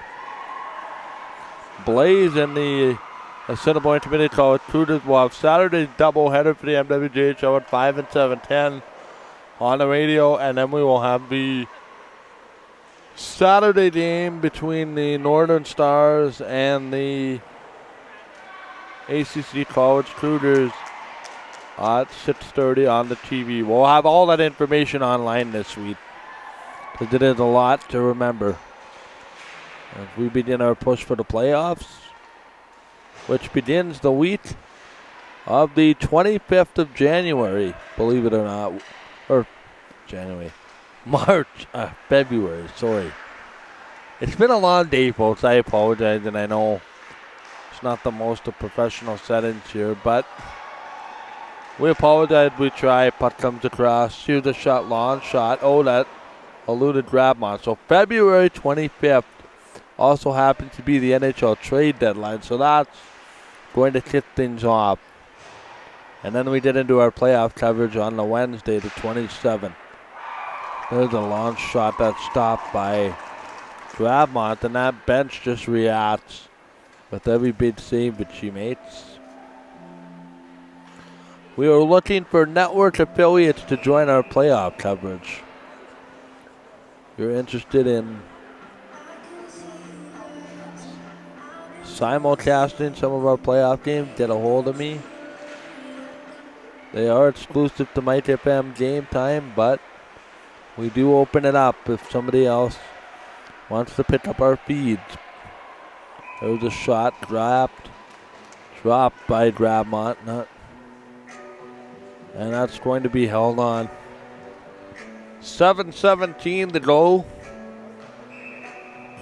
Blaze and the Assiniboine Community College Cougars. We'll have Saturday's doubleheader for the MWJHL at 5 and 7:10 on the radio, and then we will have the Saturday game between the Northern Stars and the ACC College Cougars at 6:30 on the TV. We'll have all that information online this week because it is a lot to remember as we begin our push for the playoffs, which begins the week of the 25th of January, believe it or not, or January. February, sorry. It's been a long day, folks. I apologize, and I know it's not the most of professional settings here, but we apologize. We try. Puck comes across. Here's a shot, long shot. Oh, that eluded Grabmont. So February 25th also happens to be the NHL trade deadline, so that's going to kick things off. And then we get into our playoff coverage on the Wednesday, the 27th. There's a long shot that's stopped by Grabmont, and that bench just reacts with every big save that she makes. We are looking for network affiliates to join our playoff coverage. If you're interested in simulcasting some of our playoff games, get a hold of me. They are exclusive to Mike FM Game Time, but we do open it up if somebody else wants to pick up our feeds. There's a shot dropped by Grabmont, and that's going to be held on. 7:17 to go.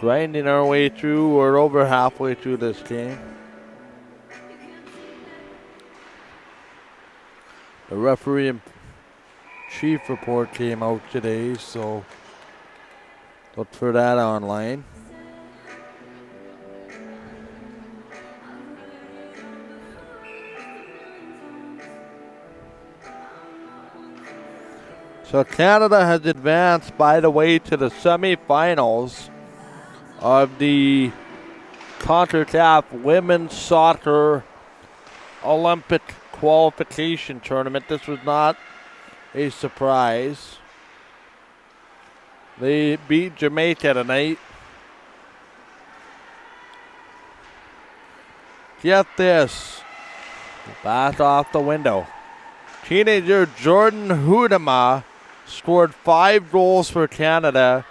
Grinding our way through. We're over halfway through this game. The referee and chief report came out today, so look for that online. So Canada has advanced, by the way, to the semifinals of the CONCACAF Women's Soccer Olympic Qualification Tournament. This was not a surprise. They beat Jamaica tonight. Get this. Back off the window. Teenager Jordan Houdema scored 5 goals for Canada,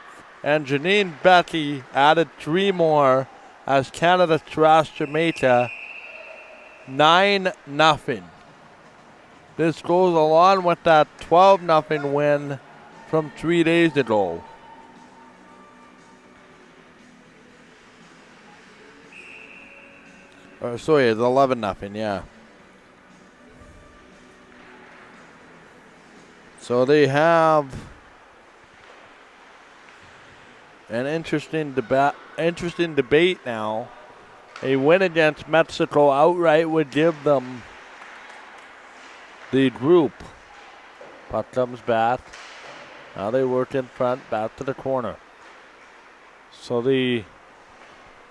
and Janine Becky added 3 more as Canada thrashed Jamaica 9-0. This goes along with that 12-0 win from 3 days ago. Sorry, it's 11-0, yeah. So they have an interesting debate now. A win against Mexico outright would give them the group. Puck comes back. Now they work in front, back to the corner. So the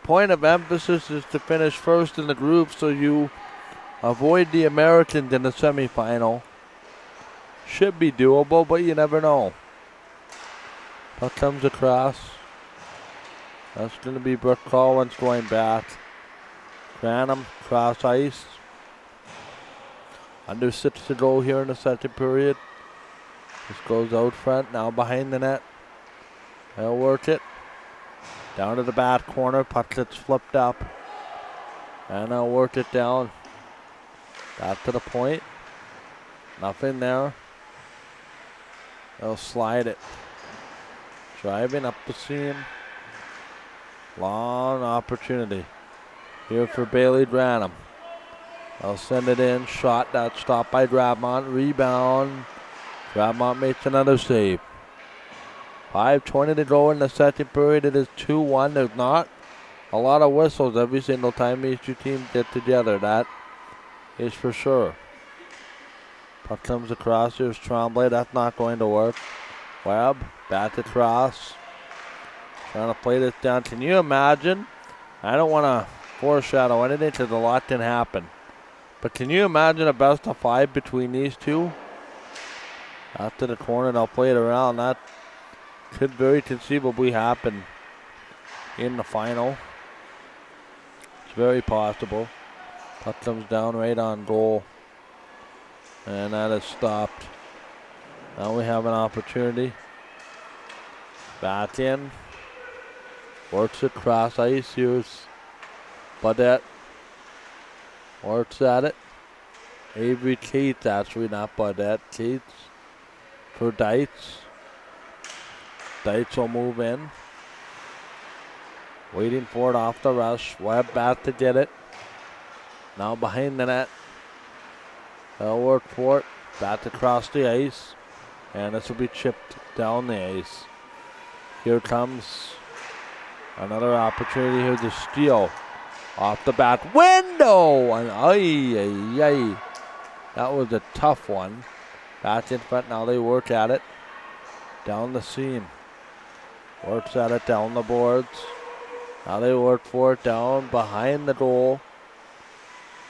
point of emphasis is to finish first in the group so you avoid the Americans in the semifinal. Should be doable, but you never know. Puck comes across. That's going to be Brooke Collins going back. Granum cross ice. Under 6 to go here in the second period. This goes out front, now behind the net. They'll work it. Down to the back corner, puck gets flipped up. And they'll work it down. Back to the point. Nothing there. They'll slide it. Driving up the seam. Long opportunity here for Bailey Granum. They'll send it in. Shot that stopped by Drabmont. Rebound. Drabmont makes another save. 5:20 to go in the second period. It is 2-1. There's not a lot of whistles every single time these two teams get together. That is for sure. Puck comes across. Here's Tremblay. That's not going to work. Webb back across. Trying to play this down. Can you imagine? I don't want to foreshadow anything because a lot can happen. But can you imagine a best of 5 between these two? Out to the corner, they'll play it around. That could very conceivably happen in the final. It's very possible. Puck comes down right on goal. And that is stopped. Now we have an opportunity. Back in. Works it cross ice. Here's Baudette. Works at it. Avery Cates, actually, not Baudette. Cates for Deitz. Deitz will move in. Waiting for it off the rush. Webb back to get it. Now behind the net. They'll work for it. Back across the ice. And this will be chipped down the ice. Here comes another opportunity here to steal. Off the back window. And that was a tough one. Back in front. Now they work at it. Down the seam. Works at it down the boards. Now they work for it down behind the goal.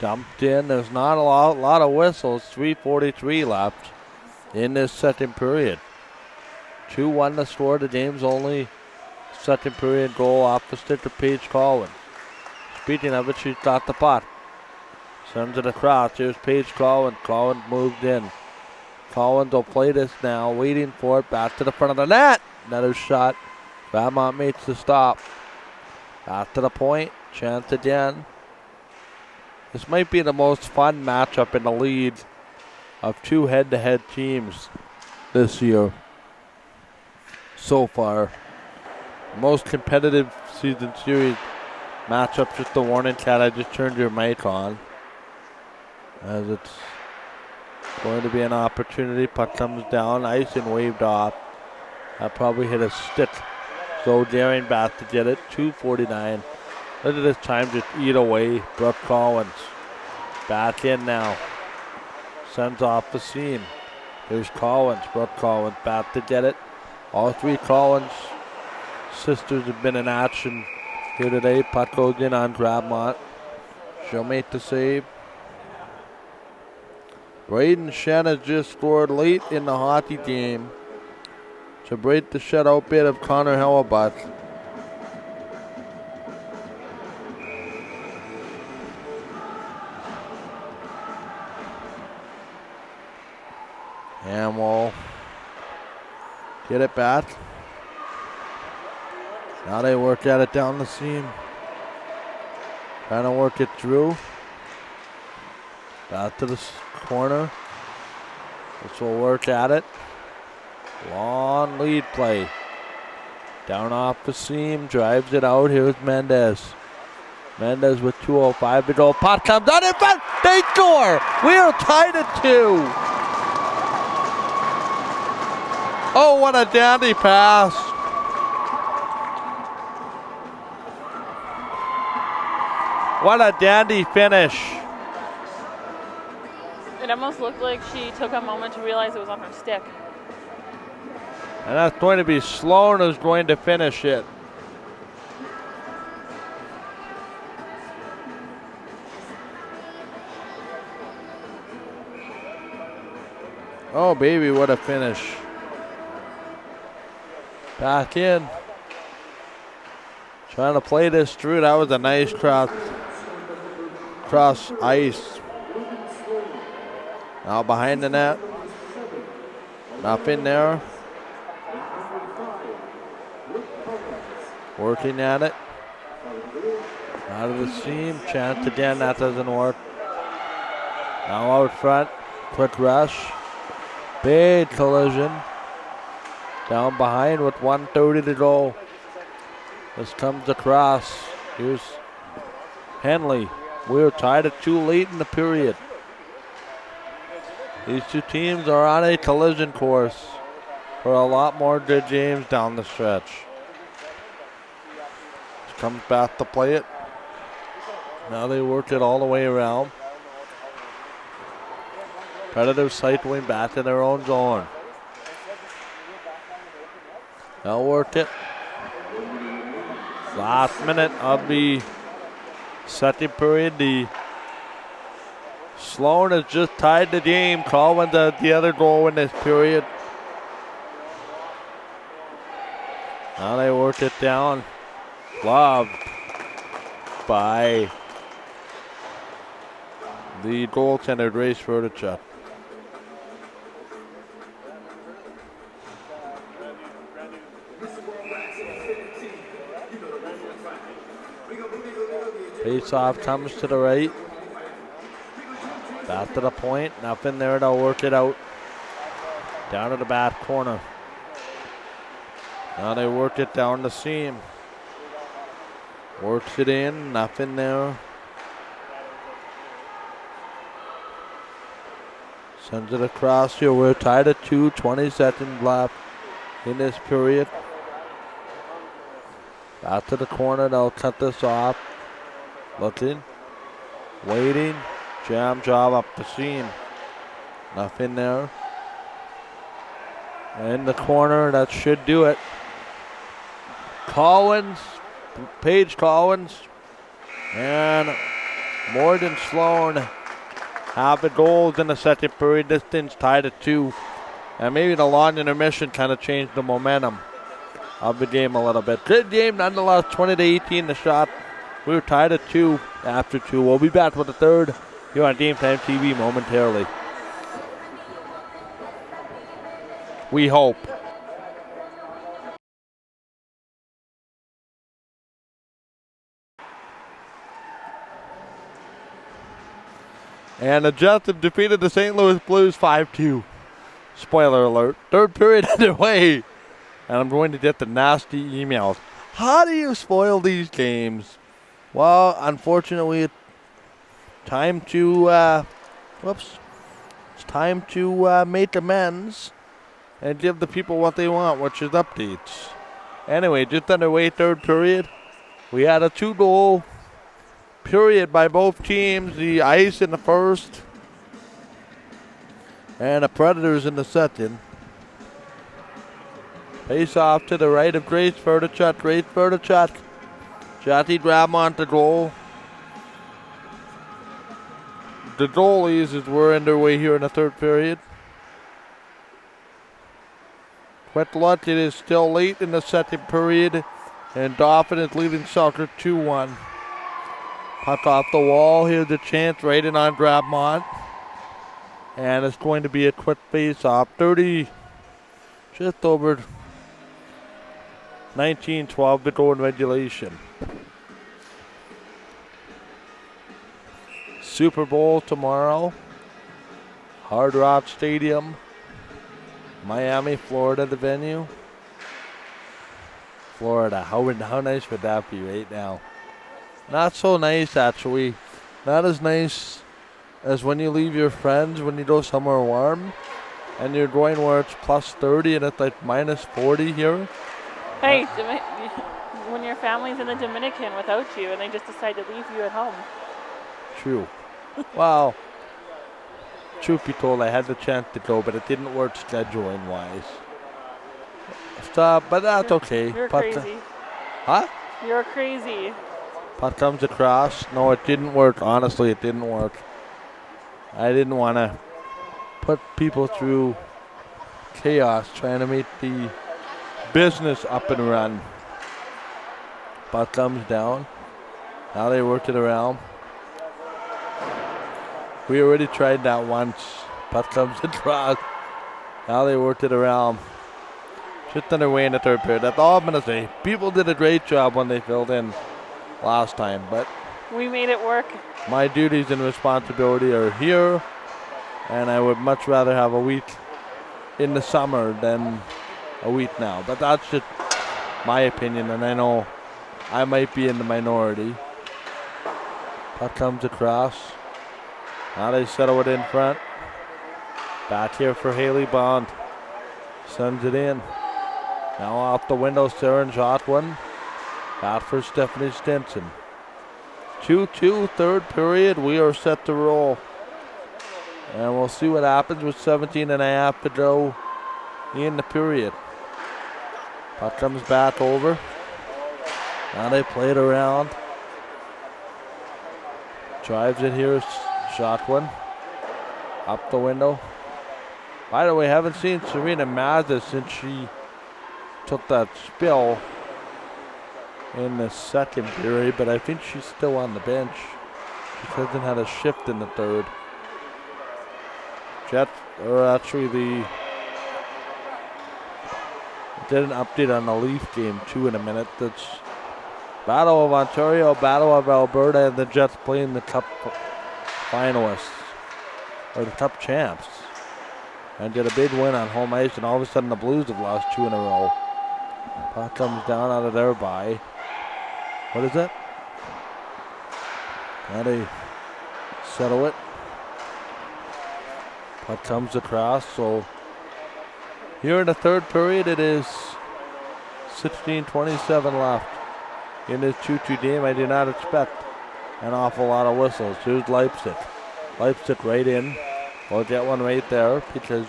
Dumped in. There's not a lot of whistles. 3:43 left in this second period. 2-1 to score. The game's only second period goal off the stick of Paige Collins. Speaking of it, she's got the puck. Sends it across. Here's Paige Collins. Collins moved in. Collins will play this now. Waiting for it. Back to the front of the net. Another shot. Vermont makes the stop. Back to the point. Chance again. This might be the most fun matchup in the league of two head-to-head teams this year so far. Most competitive season series matchup, just the warning, Cat. I just turned your mic on. As it's going to be an opportunity. Puck comes down, ice and waved off. That probably hit a stick. So daring back to get it. 2:49. Look at this time just eat away. Brooke Collins back in now. Sends off the seam. Here's Collins. Brooke Collins back to get it. All three Collins sisters have been in action here today. Puck goes in on Grabmont. She'll make the save. Braden Shen has just scored late in the hockey game to break the shutout bid of Connor Hellebuck. Hamill Get it back. Now they work at it down the seam. Trying to work it through. Back to the corner. This will work at it. Long lead play. Down off the seam. Drives it out. Here's Mendez. Mendez with 2:05 to go. Pot comes out in front. They score. We are tied at 2. Oh, what a dandy pass. What a dandy finish. It almost looked like she took a moment to realize it was on her stick. And that's going to be Sloan who's going to finish it. Oh, baby, what a finish. Back in. Trying to play this through. That was a nice cross ice. Now behind the net. Nothing there. Working at it. Out of the seam. Chance again. That doesn't work. Now out front. Quick rush. Big collision. Down behind with 1:30 to go. This comes across. Here's Henley. We're tied at 2 late in the period. These two teams are on a collision course for a lot more good games down the stretch. Comes back to play it. Now they work it all the way around. Predators cycling back to their own zone. They'll work it. Last minute of the second period. The Sloan has just tied the game. Colwyn's at the other goal in this period. Now they work it down. Loved by the goaltender, Grace Vertichuk. Face-off comes to the right. Back to the point. Nothing there. They'll work it out. Down to the back corner. Now they work it down the seam. Works it in. Nothing there. Sends it across here. We're tied at 2. 20 seconds left in this period. Back to the corner. They'll cut this off. Looking. Waiting. Jam job up the seam. Nothing there. In the corner. That should do it. Collins. Paige Collins. And Morgan Sloan have the goals in the second period. This thing's tied at 2. And maybe the long intermission kind of changed the momentum of the game a little bit. Good game nonetheless. 20-18 the shot. We were tied at 2 after 2. We'll be back with the third here on Game Time TV momentarily. We hope. And the Jets have defeated the St. Louis Blues 5-2. Spoiler alert. Third period underway. And I'm going to get the nasty emails. How do you spoil these games? Well, unfortunately, it's time to, it's time to make amends and give the people what they want, which is updates. Anyway, just underway, third period. We had a 2-goal period by both teams. The Ice in the first and the Predators in the second. Face off to the right of Grace Vertichuk. Grace Vertichuk. Jackie Grabmont the goal. The goalies as we're underway here in the third period. Quick look, it is still late in the second period, and Dauphin is leading Selkirk 2-1. Puck off the wall. Here's the chance right in on Grabmont. And it's going to be a quick face-off. Just over 19-12 to go in regulation. Super Bowl tomorrow. Hard Rock Stadium. Miami, Florida, the venue. Florida, how nice would that be right now? Not so nice, actually. Not as nice as when you leave your friends, when you go somewhere warm, and you're going where it's plus 30 and it's like minus 40 here. Hey, when your family's in the Dominican without you and they just decide to leave you at home. True. Well, truth be told, I had the chance to go, but it didn't work scheduling-wise. But that's okay. You're crazy. Huh? You're crazy. Puck comes across. No, it didn't work. Honestly, it didn't work. I didn't want to put people through chaos trying to make the business up and run. Puck comes down. Now they work it around. We already tried that once. Puck comes across. Now they worked it around. Just on their way in the third period. That's all I'm going to say. People did a great job when they filled in last time, but we made it work. My duties and responsibility are here, and I would much rather have a week in the summer than a week now. But that's just my opinion, and I know I might be in the minority. Puck comes across. Now they settle it in front. Back here for Haley Bond. Sends it in. Now off the window, Saren shot one. Back for Stephanie Stinson. 2-2, third period. We are set to roll. And we'll see what happens with 17 and a half to go in the period. Puck comes back over. Now they play it around. Drives it here. Shot one. Up the window. By the way, haven't seen Serena Mazza since she took that spill in the second period, but I think she's still on the bench. She hasn't had a shift in the third. Jets, or actually did an update on the Leaf game too in a minute. That's Battle of Ontario, Battle of Alberta, and the Jets playing the Cup finalists, or the Cup champs. And did a big win on home ice, and all of a sudden the Blues have lost 2 in a row. Puck comes down out of their bye. What is that? Now they settle it. Puck comes across, so here in the third period it is 16:27 left. In this 2-2 game, I did not expect an awful lot of whistles. Here's Leipzig. Leipzig right in. We'll get one right there because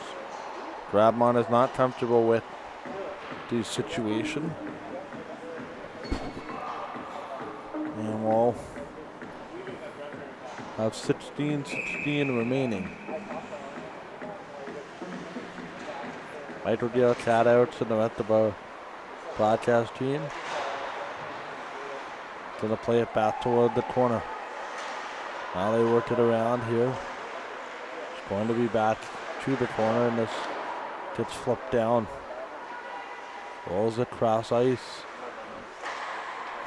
Grabmon is not comfortable with the situation. And we'll have 16 remaining. Michael Gill, Cat Outs, and the rest of our broadcast team. Gonna play it back toward the corner. Now they work it around here. It's going to be back to the corner, and this gets flipped down. Rolls across ice.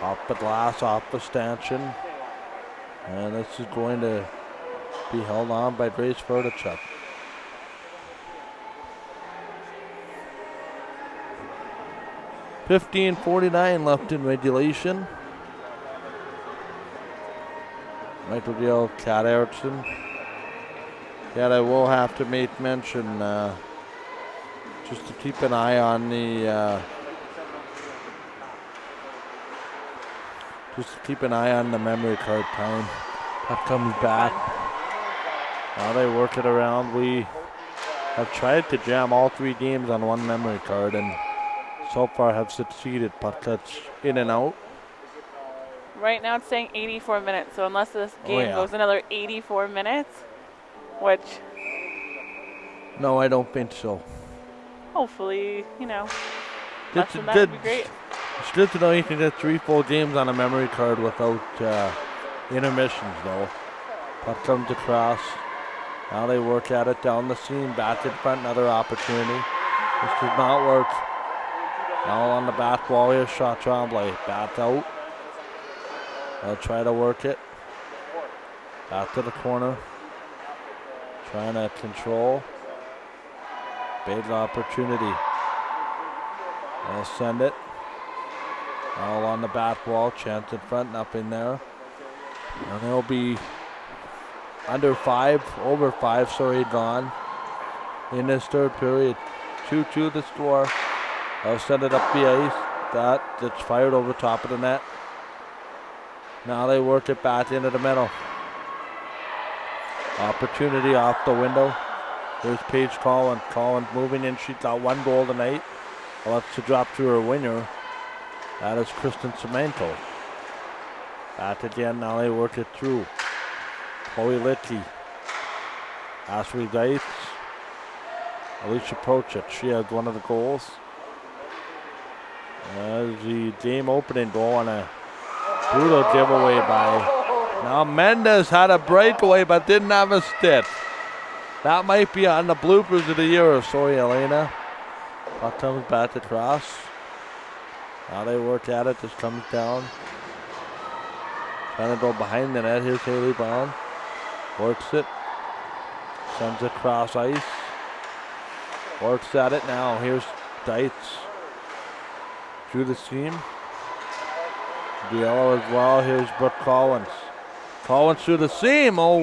Off the glass, off the stanchion. And this is going to be held on by Grace Furtichuk. .49 left in regulation. Michael Gill, Kat Erickson. Yet I will have to make mention just to keep an eye on the memory card time. That comes back. Now they work it around. We have tried to jam all 3 games on one memory card and so far have succeeded. Puck cuts in and out. Right now it's saying 84 minutes, so unless this game goes another 84 minutes, which... No, I don't think so. Hopefully, less than that good, would be great. It's good to know you can get 3 full games on a memory card without intermissions, though. Puck comes across. Now they work at it down the seam, back in front, another opportunity. This does not work. Now on the back wall here, shot Tremblay. Back out. They'll try to work it. Back to the corner. Trying to control. Big opportunity. They'll send it. All on the back wall. Chance in front, nothing there. And they'll be over 5, gone in this third period. 2-2 the score. They'll send it up the ice. That's fired over top of the net. Now they work it back into the middle. Opportunity off the window. Here's Paige Collins. Collins moving in. She's got 1 goal tonight. Wants to drop to her winger. That is Kristen Cemento. Back again. Now they work it through. Chloe Litke. Ashley Dietz. Alicia Prochet. She has 1 of the goals. As the game opening goal on a brutal giveaway by. Now Mendez had a breakaway but didn't have a stick. That might be on the bloopers of the year or so, Elena. Puck comes back across. Now they work at it. This comes down. Trying to go behind the net. Here's Haley Brown. Works it. Sends it across ice. Works at it now. Here's Dietz. Through the seam. Biello as well. Here's Brooke Collins. Collins through the seam. Oh,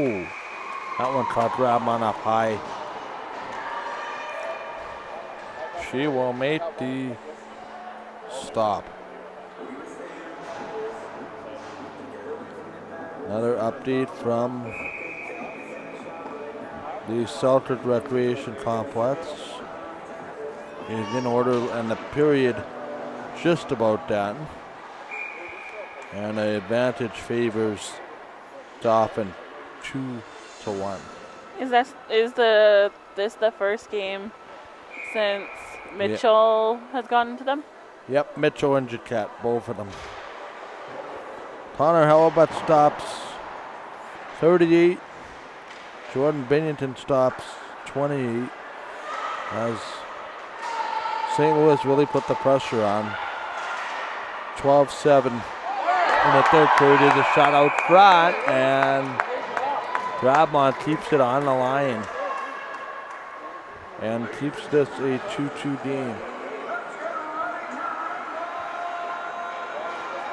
that one caught Grabman up high. She will make the stop. Another update from the Selkirk Recreation Complex is in order, and the period just about done. And the advantage favors Dauphin 2-1. Is this the first game since Mitchell has gone into them? Yep, Mitchell and Jaquette, both of them. Connor Hellebutt stops 38. Jordan Bennington stops 28. As St. Louis really put the pressure on. 12-7 in the third period. Is a shot out front, and Grabmont keeps it on the line and keeps this a 2-2 game.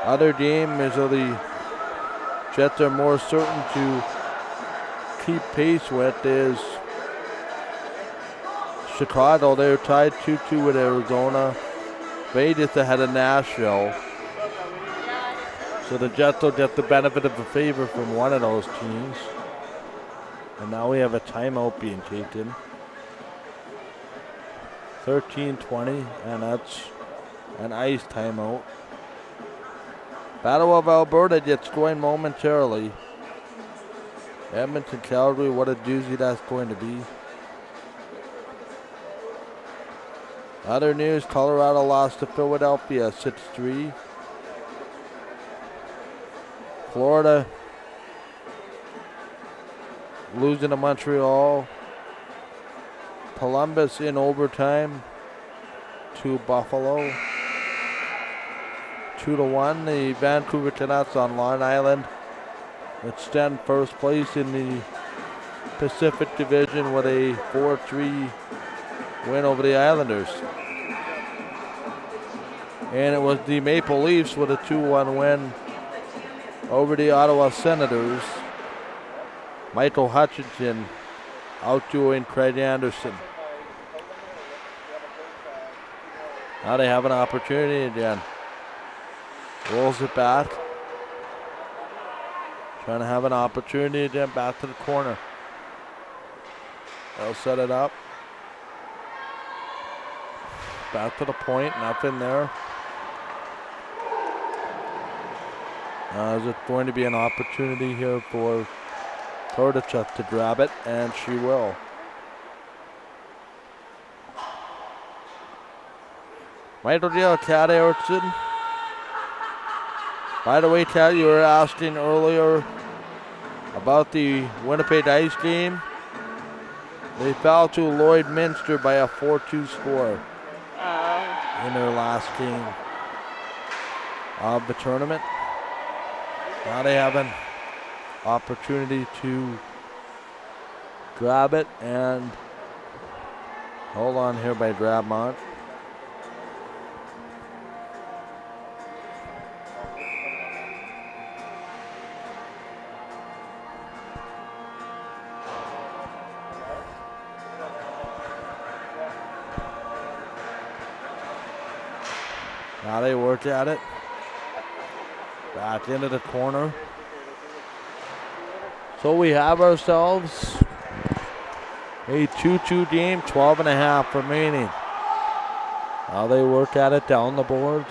Other game is the Jets are more certain to keep pace with is Chicago. They're tied 2-2 with Arizona. Vegas ahead of Nashville. So the Jets will get the benefit of a favor from one of those teams. And now we have a timeout being taken. 13-20, and that's an ice timeout. Battle of Alberta gets going momentarily. Edmonton, Calgary, what a doozy that's going to be. Other news, Colorado lost to Philadelphia 6-3. Florida losing to Montreal. Columbus in overtime to Buffalo. 2-1. The Vancouver Canucks on Long Island extend first place in the Pacific Division with a 4-3 win over the Islanders. And it was the Maple Leafs with a 2-1 win over the Ottawa Senators. Michael Hutchinson outdoing Craig Anderson. Now they have an opportunity again. Rolls it back. Trying to have an opportunity again, back to the corner. They'll set it up. Back to the point, nothing there. Is it going to be an opportunity here for Tordachuk to grab it? And she will. Michael Gill, Kat Erickson. By the way, Kat, you were asking earlier about the Winnipeg Ice game. They fell to Lloyd Minster by a 4-2 score. in their last game of the tournament. Now they have an opportunity to grab it and hold on here by Drabmont. Now they work at it. Back into the corner. So we have ourselves a 2-2 game, 12 and a half remaining. Now they work at it down the boards.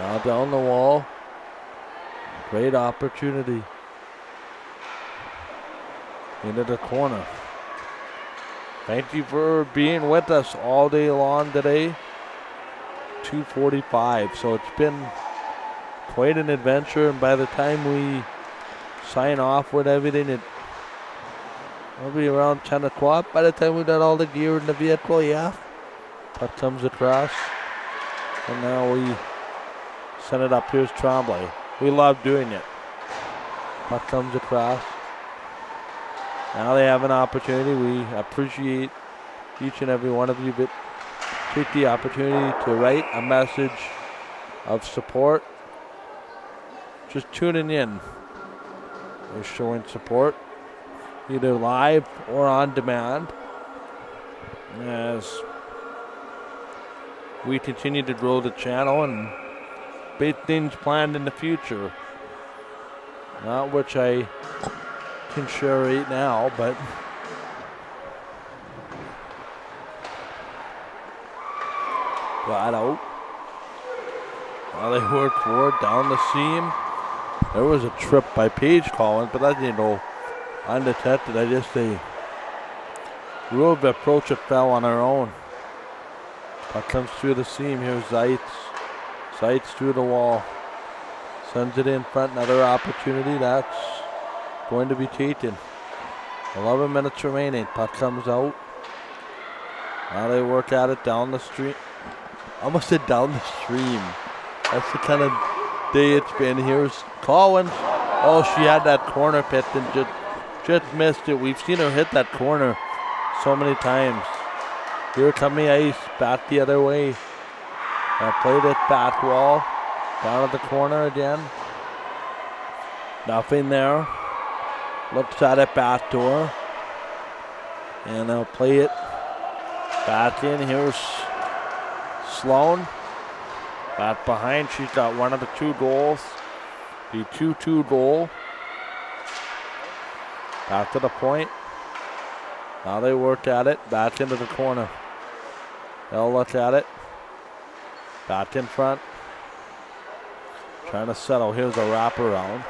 Now down the wall. Great opportunity. Into the corner. Thank you for being with us all day long today. 2:45, so it's been quite an adventure, and by the time we sign off with everything, it'll be around 10 o'clock by the time we got all the gear in the vehicle, yeah. Puck comes across, and now we send it up. Here's Tremblay. We love doing it. Puck comes across. Now they have an opportunity. We appreciate each and every one of you that take the opportunity to write a message of support. Just tuning in. They're showing support either live or on demand as we continue to grow the channel and big things planned in the future. Not which I can share right now, but got out. Now they work forward down the seam. There was a trip by Paige Collins, but that didn't go undetected. I just a rule of approach that fell on her own. That comes through the seam. Here's Zeitz. Zeitz through the wall. Sends it in front. Another opportunity. That's going to be taken. 11 minutes remaining. Puck comes out. Now they work at it down the street. Almost said down the stream. That's the kind of day it's been. Here's Collins. Oh, she had that corner pit and just missed it. We've seen her hit that corner so many times. Here come the ice. Back the other way. Played it back wall. Down at the corner again. Nothing there. Looks at it back door. And they'll play it back in. Here's Sloan. Back behind. She's got one of the two goals. The 2-2 goal. Back to the point. Now they work at it. Back into the corner. They'll look at it. Back in front. Trying to settle. Here's a wraparound.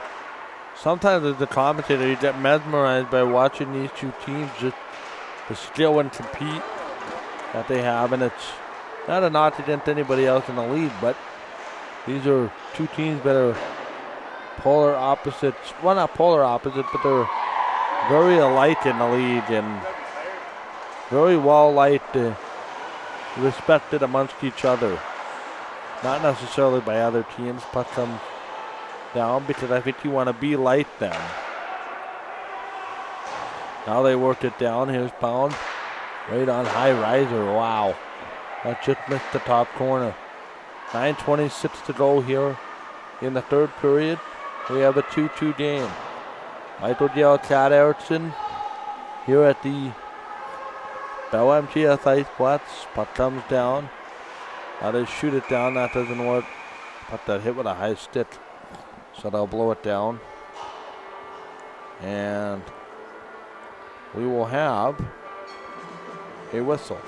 Sometimes as the commentator, you get mesmerized by watching these two teams, just the skill and compete that they have. And it's not a knock against anybody else in the league, but these are two teams that are polar opposites. Well, not polar opposites, but they're very alike in the league and very well liked, respected amongst each other. Not necessarily by other teams. Puck comes down because I think you want to be like them. Now they work it down. Here's Pound. Right on high riser. Wow. That just missed the top corner. 9:26 to go here in the third period. We have a 2-2 game. Michael Dale, Kat Erickson here at the Bell MTS Iceplex. Puck comes down. Now they shoot it down. That doesn't work. Puck that hit with a high stick. So they'll blow it down. And we will have a whistle.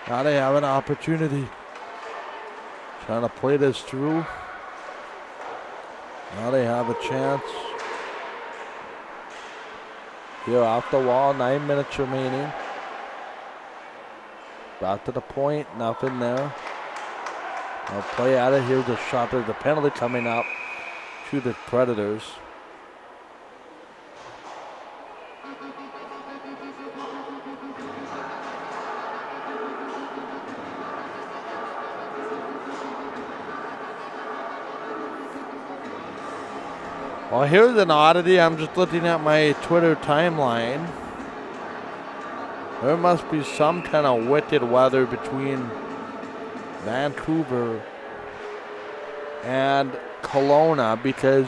Now they have an opportunity. Trying to play this through. Now they have a chance. Here off the wall, 9 minutes remaining. Back to the point, nothing there. They'll play at it. Here's a shot. There's a penalty coming up to the Predators. Well, here's an oddity. I'm just looking at my Twitter timeline. There must be some kind of wicked weather between Vancouver and Kelowna, because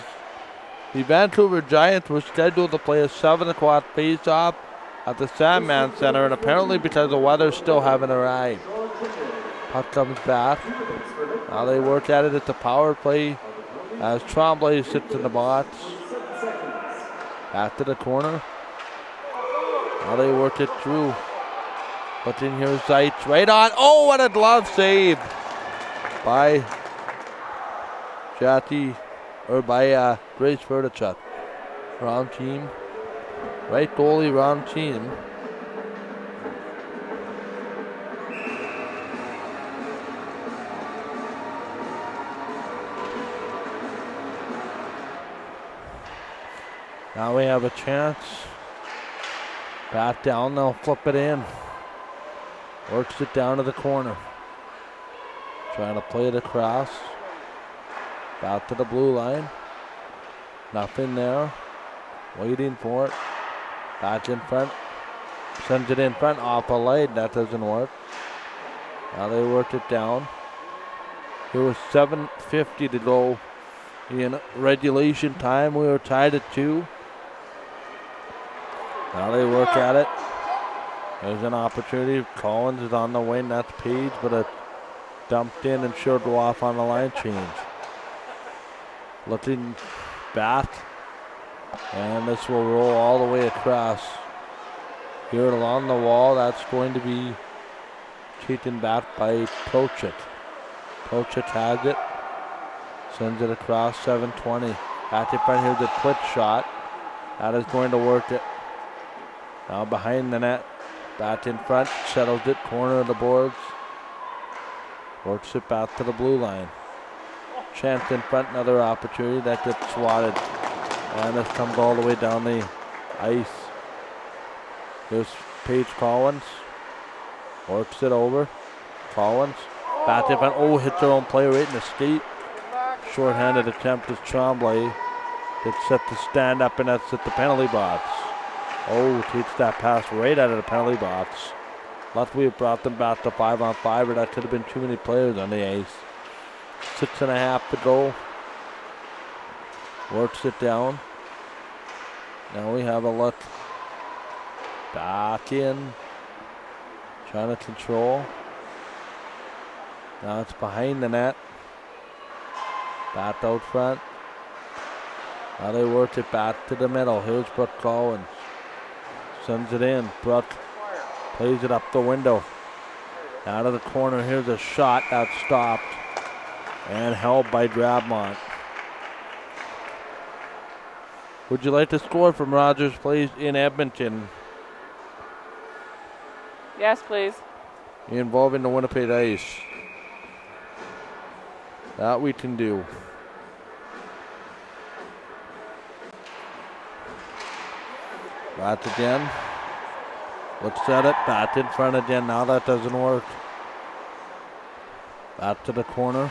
the Vancouver Giants were scheduled to play a 7 o'clock face-off at the Sandman Center, and apparently because the weather still haven't arrived. Puck comes back. Now they work at it at the power play as Tremblay sits in the box. Back to the corner. Now they work it through. But in here, Zeitz right on. Oh, what a glove save by Jati, or by Grace Vertichuk. Wrong team. Right goalie, wrong team. Now we have a chance. Back down, they'll flip it in. Works it down to the corner. Trying to play it across. Back to the blue line. Nothing there. Waiting for it. Back in front. Sends it in front off a light. That doesn't work. Now they work it down. There was 7:50 to go in regulation time. We were tied at 2. Now they work at it. There's an opportunity. Collins is on the wing. That's Page, but it dumped in and should go off on the line change. Looking back, and this will roll all the way across. Here along the wall, that's going to be taken back by Prochik. Prochik has it. Sends it across, 7:20. Back in front, here's a twitch shot. That is going to work it. Now behind the net. Back in front, settles it, corner of the boards. Works it back to the blue line. Chance in front, another opportunity that gets swatted. And this comes all the way down the ice. Here's Paige Collins. Works it over. Collins. Back in front. Oh, hits her own player right in the skate. Short-handed attempt as Tremblay gets set to stand up, and that's at the penalty box. Oh, takes that pass right out of the penalty box. Luckily, it brought them back to 5-on-5, but that could have been too many players on the ice. 6.5 to go. Works it down. Now we have a look. Back in. Trying to control. Now it's behind the net. Back out front. Now they work it back to the middle. Here's Brooke Collins. Sends it in. Brooke plays it up the window. Out of the corner. Here's a shot that's stopped and held by Drabmont. Would you like to score from Rogers Place in Edmonton? Yes, please. Involving the Winnipeg Ice. That we can do. Bat again. Looks at it. Bat in front again. Now that doesn't work. Bat to the corner.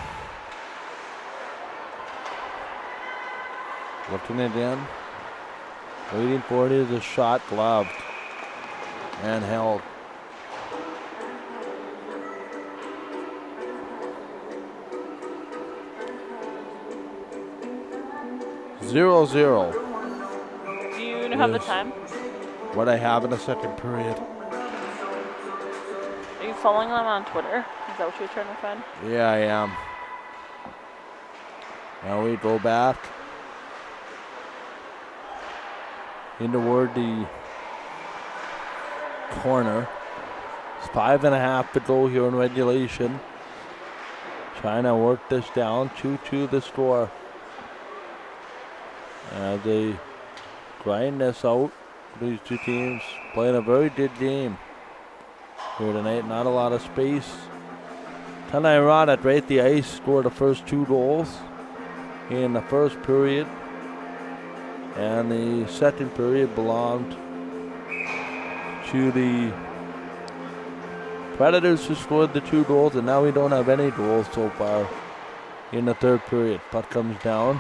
Looking again. Waiting for it is a shot, gloved and held. Zero. Do you have the time? What I have in the second period. Are you following them on Twitter? Is that what you're trying to find? Yeah, I am. Now we go back in toward the corner. It's 5.5 to go here in regulation. Trying to work this down. 2-2 the score. As they grind this out, these two teams playing a very good game here tonight. Not a lot of space. Kind of ironic, right? The Ice scored the first 2 goals in the first period, and the second period belonged to the Predators, who scored the 2 goals, and now we don't have any goals so far in the third period. Puck comes down.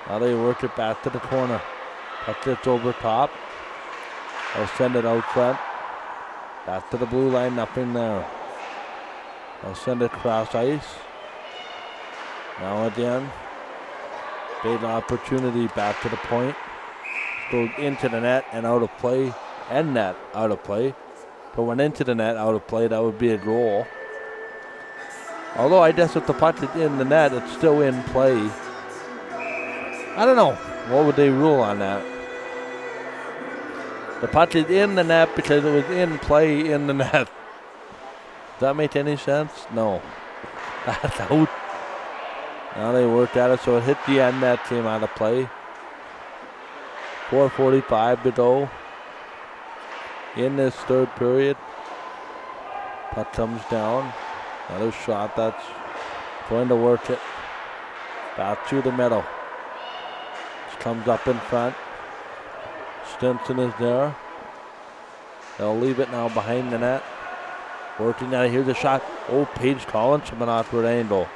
Now they work it back to the corner. Puck gets over top. They'll send it out front. Back to the blue line, nothing there. They'll send it across ice. Now again, big opportunity back to the point. Goes into the net and out of play, and net out of play. But went into the net out of play, that would be a goal. Although I guess if the puck is in the net, it's still in play. I don't know. What would they rule on that? The puck is in the net because it was in play in the net. Does that make any sense? No. That's out. Now they worked at it, so it hit the end net, came out of play. 4:45 to go in this third period. Puck comes down. Another shot that's going to work it. Back to the middle. This comes up in front. Stinson is there. They'll leave it now behind the net. Working at it. Here's a shot. Oh, Paige Collins from an awkward angle.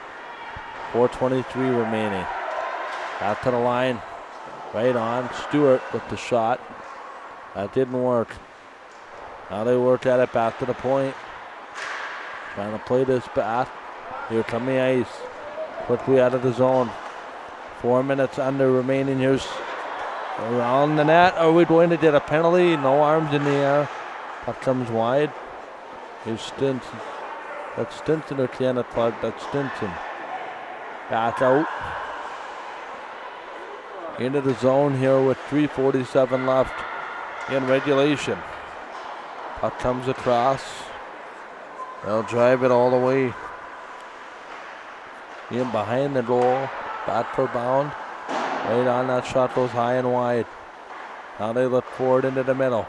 4:23 remaining. Back to the line. Right on. Stewart with the shot. That didn't work. Now they work at it back to the point. Trying to play this back. Here come the Ice. Quickly out of the zone. 4 minutes under remaining. Here's around the net. Are we going to get a penalty? No arms in the air. Puck comes wide. Here's Stinson. That's Stinson or Kenneth Plug. That's Stinson. Back out. Into the zone here with 3:47 left in regulation. Puck comes across. They'll drive it all the way in behind the goal. Back for bound. Right on, that shot goes high and wide. Now they look forward into the middle.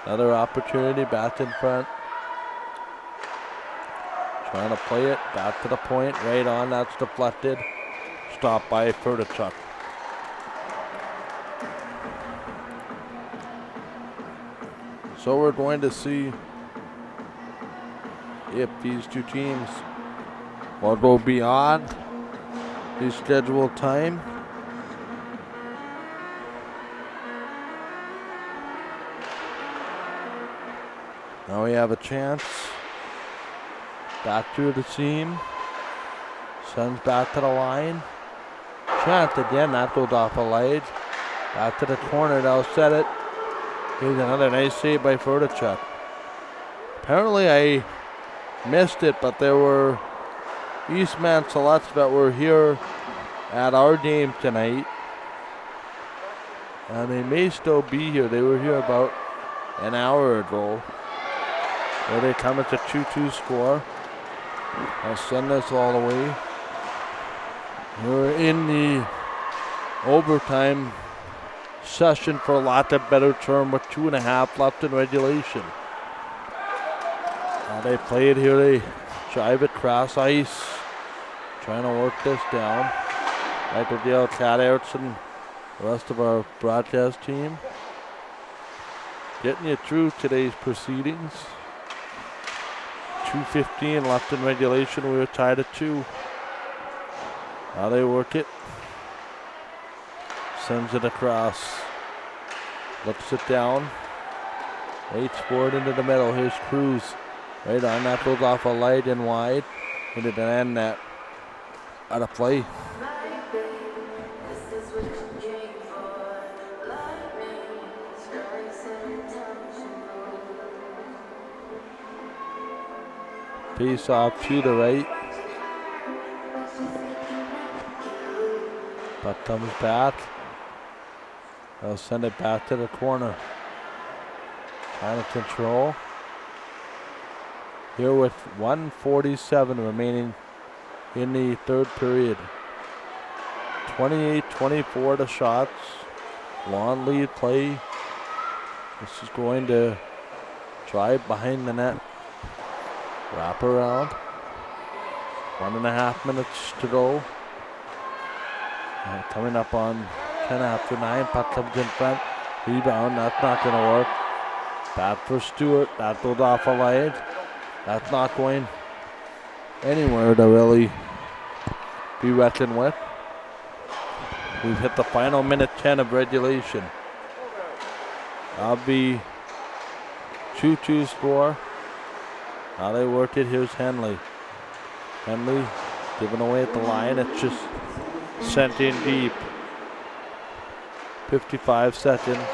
Another opportunity back in front. Trying to play it back to the point. Right on, that's deflected. Stopped by Furtichuk. So we're going to see if these two teams will go beyond the scheduled time. Now we have a chance. Back through the seam. Sends back to the line. Chance again, that goes off a ledge. Back to the corner, they'll set it. Here's another nice save by Furtichuk. Apparently I missed it, but there were Eastman Selects that were here at our game tonight. And they may still be here. They were here about an hour ago. There they come, it's a 2-2 score. I'll send this all the way. We're in the overtime session, for lack of a better term, with 2.5 left in regulation. Now they play it here, they drive it cross ice. Trying to work this down. Michael Dale, Cat Erickson, the rest of our broadcast team. Getting you through today's proceedings. 2:15 left in regulation. We were tied at 2. Now they work it. Sends it across. Looks it down. Waits for it into the middle. Here's Cruz. Right on. That goes off a light and wide. Into the end net. Out of play. Face off to the right. Puck comes back. They'll send it back to the corner. Trying to control. Here with 1:47 remaining in the third period. 28-24 to shots. Long lead play. This is going to drive behind the net. Wrap around. 1.5 minutes to go. Coming up on 10 after 9. Puck comes in front. Rebound. That's not going to work. Bad for Stewart. That goes off a line. That's not going anywhere to really be reckoned with. We've hit the final minute 10 of regulation. That'll be 2-2 score. Now they work it. Here's Henley. Henley giving away at the line. It's just sent in deep. 55 seconds.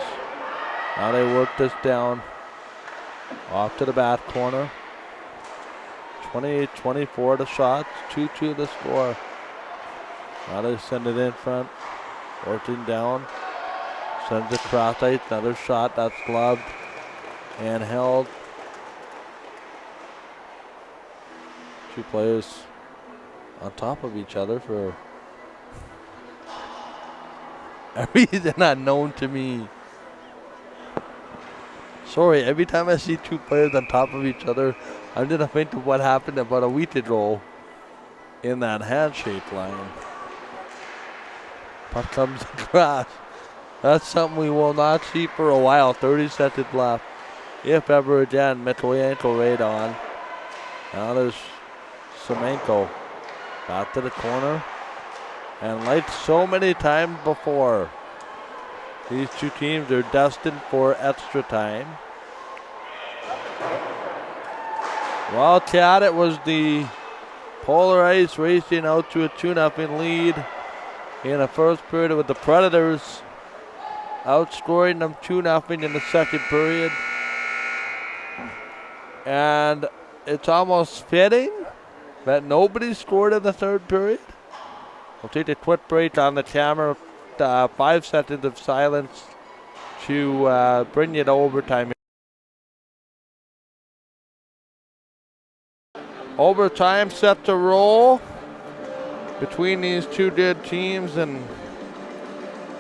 Now they work this down. Off to the back corner. 28-24 the shots. 2-2 the score. Now they send it in front. Working down. Sends it cross ice. Another shot. That's gloved and held. Two players on top of each other for a reason unknown to me. Sorry, every time I see two players on top of each other, I'm gonna think of what happened about a week ago in that handshake line. Puck comes across. That's something we will not see for a while. 30 seconds left. If ever again, Mitchell right on. Now there's Semenko. Back to the corner. And like so many times before, these two teams are destined for extra time. Wildcat, it was the Polar Ice racing out to a 2-0 lead in the first period with the Predators outscoring them 2-0 in the second period. And it's almost fitting that nobody scored in the third period. We'll take a quick break on the camera. 5 seconds of silence to bring you to overtime. Overtime set to roll between these two good teams, and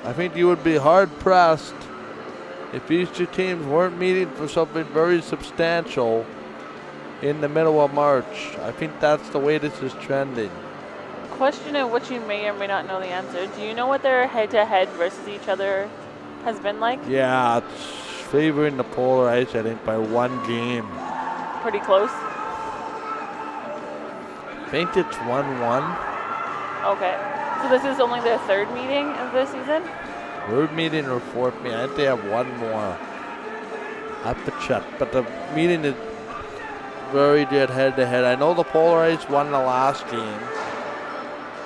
I think you would be hard-pressed if these two teams weren't meeting for something very substantial in the middle of March. I think that's the way this is trending. Question of which you may or may not know the answer. Do you know what their head-to-head versus each other has been like? Yeah, it's favoring the Polar Ice, I think, by 1 game. Pretty close? I think it's 1-1. Okay. So this is only their third meeting of the season? Third meeting or fourth meeting. I think they have one more. I have to check. But the meeting is very good head-to-head. I know the Polar Ice won the last game.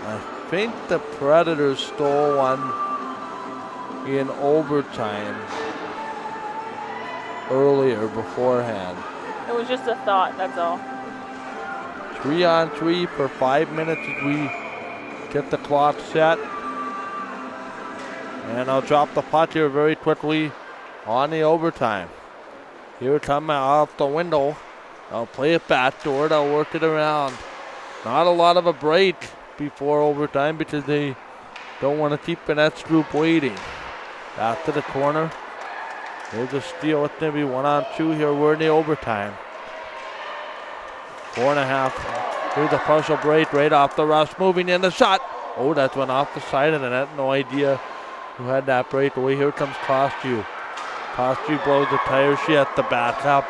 I think the Predators stole one in overtime earlier beforehand. It was just a thought, that's all. 3-on-3 for 5 minutes as we get the clock set. And I'll drop the puck here very quickly on the overtime. Here it comes off the window. I'll play it backdoor. They'll work it around. Not a lot of a break before overtime because they don't want to keep the Nets group waiting. Back to the corner. There's a steal with maybe 1-on-2 here. We're in the overtime. 4.5. Here's a partial break right off the rush. Moving in the shot. Oh, that went off the side of the net. No idea who had that breakaway. Here comes Kostu. Kostu blows the tire. She has to back up.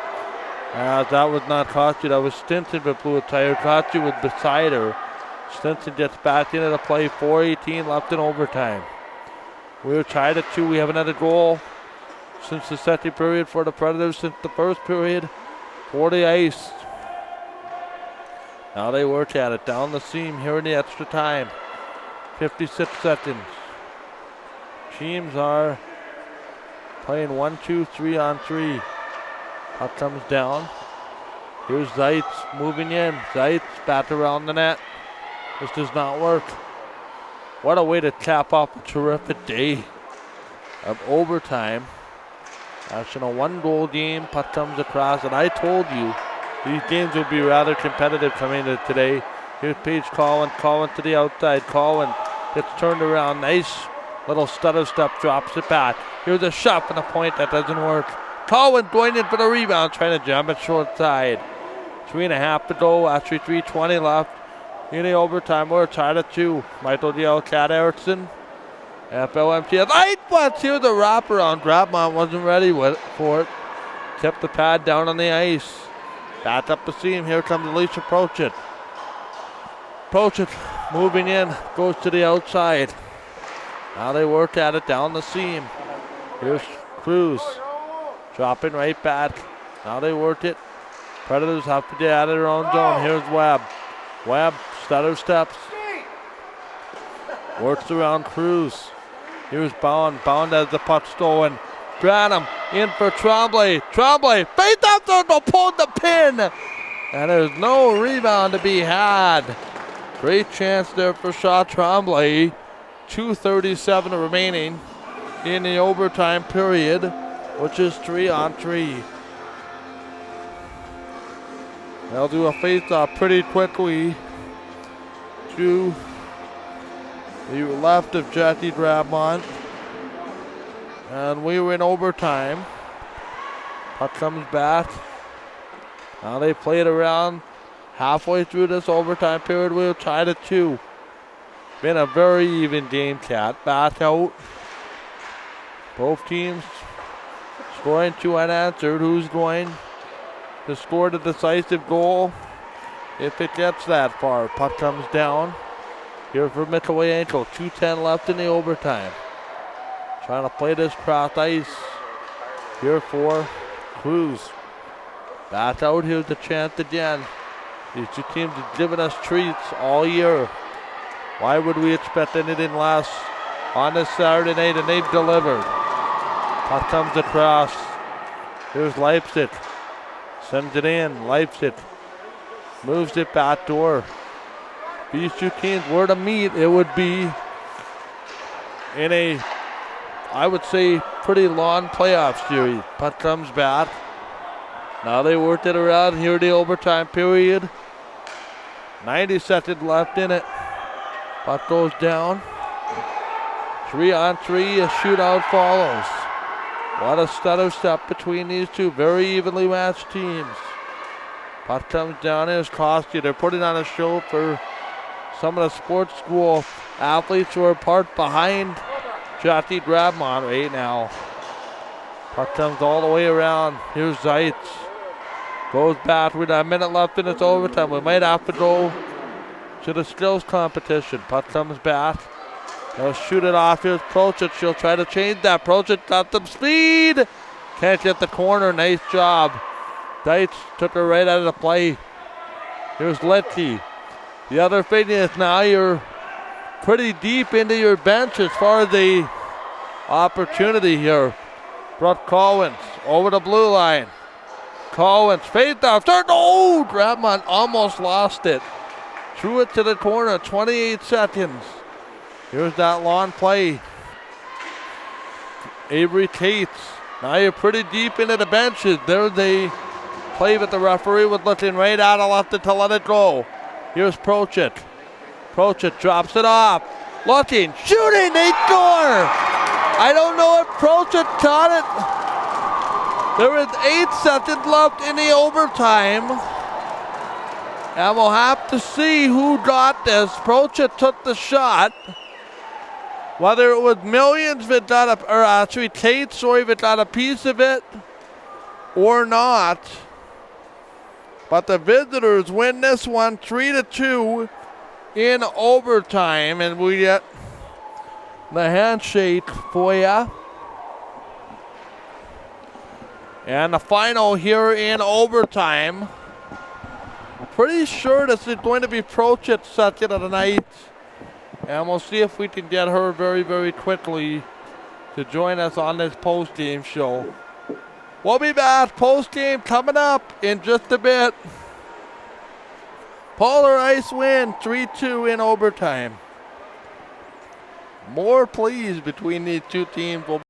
That was not Kostu. That was Stinson that blew a tire. Kostu was beside her. Stinson gets back into the play. 4:18 left in overtime. We're tied at 2. We have another goal since the second period for the Predators, since the first period for the Ice. Now they work at it down the seam here in the extra time. 56 seconds. Teams are playing 1-2, 3-on-3. Puck comes down. Here's Zeitz moving in. Zeitz back around the net. This does not work. What a way to cap off a terrific day of overtime. That's in a 1-goal game. Puck comes across, and I told you these games will be rather competitive coming into today. Here's Paige Collin. Collin to the outside. Collin gets turned around. Nice little stutter step. Drops it back. Here's a shot from the point. That doesn't work. Collin going in for the rebound. Trying to jump it short side. 3.5 to go, actually 3:20 left in the overtime. We're tied at 2. Michael Yale, Cat Erickson. FLMT. Right butts here, the wraparound. Grabmont wasn't ready for it. Kept the pad down on the ice. Back up the seam. Here comes Alicia Prochet. Prochet moving in, goes to the outside. Now they work at it down the seam. Here's Cruz. Dropping right back. Now they work it. Predators have to get out of their own zone. Here's Webb. Webb, stutter steps. Works around Cruz. Here's Bound. Bound has the puck stolen. Branham in for Tremblay. Tremblay, face up circle, pulled the pin. And there's no rebound to be had. Great chance there for Shaw Tremblay. 2:37 remaining in the overtime period, which is 3-on-3. They'll do a face-off pretty quickly to the left of Jackie Grabmont. And we were in overtime. Puck comes back. Now they play it around. Halfway through this overtime period, we're tied at 2. Been a very even game, Cat. Back out. Both teams scoring 2 unanswered. Who's going to score the decisive goal if it gets that far? Puck comes down. Here for MWJHL. 2:10 left in the overtime. Trying to play this cross ice. Here for Cruz. Back out. Here's the chance again. These two teams have given us treats all year. Why would we expect anything less on this Saturday night? And they've delivered. Puck comes across. Here's Leipzig. Sends it in. Leipzig moves it back door. These two teams were to meet, it would be in a, I would say, pretty long playoff series. Puck comes back. Now they worked it around here in the overtime period. 90 seconds left in it. Puck goes down. 3-on-3, a shootout follows. What a stutter step between these two very evenly matched teams. Puck comes down, here's Kosky. They're putting on a show for some of the sports school athletes who are parked behind Jackie Grabmont right now. Puck comes all the way around. Here's Zeitz. Goes back with a minute left in its overtime. We might have to go to the skills competition. Puck comes back. They'll shoot it off. Here's Prochet. She'll try to change that. Prochet got some speed. Can't get the corner. Nice job. Deitch took her right out of the play. Here's Litke. The other thing is now you're pretty deep into your bench as far as the opportunity here. Brooke Collins over the blue line. Collins fade off. Oh, Grabmont almost lost it. Threw it to the corner. 28 seconds. Here's that long play. Avery Tates. Now you're pretty deep into the benches. There's a play that the referee was looking right at. I left it to let it go. Here's Prochet. Prochet drops it off. Looking, shooting, they score! I don't know if Prochet caught it. There is 8 seconds left in the overtime. And we'll have to see who got this. Prochet took the shot. Whether it was Millions that got or actually Tate, that got a piece of it or not. But the visitors win this one 3-2 in overtime. And we get the handshake for ya. And the final here in overtime. Pretty sure this is going to be Prochet's second of the night. And we'll see if we can get her very, very quickly to join us on this post-game show. We'll be back. Post-game coming up in just a bit. Polar Ice win 3-2 in overtime. More pleas between these two teams will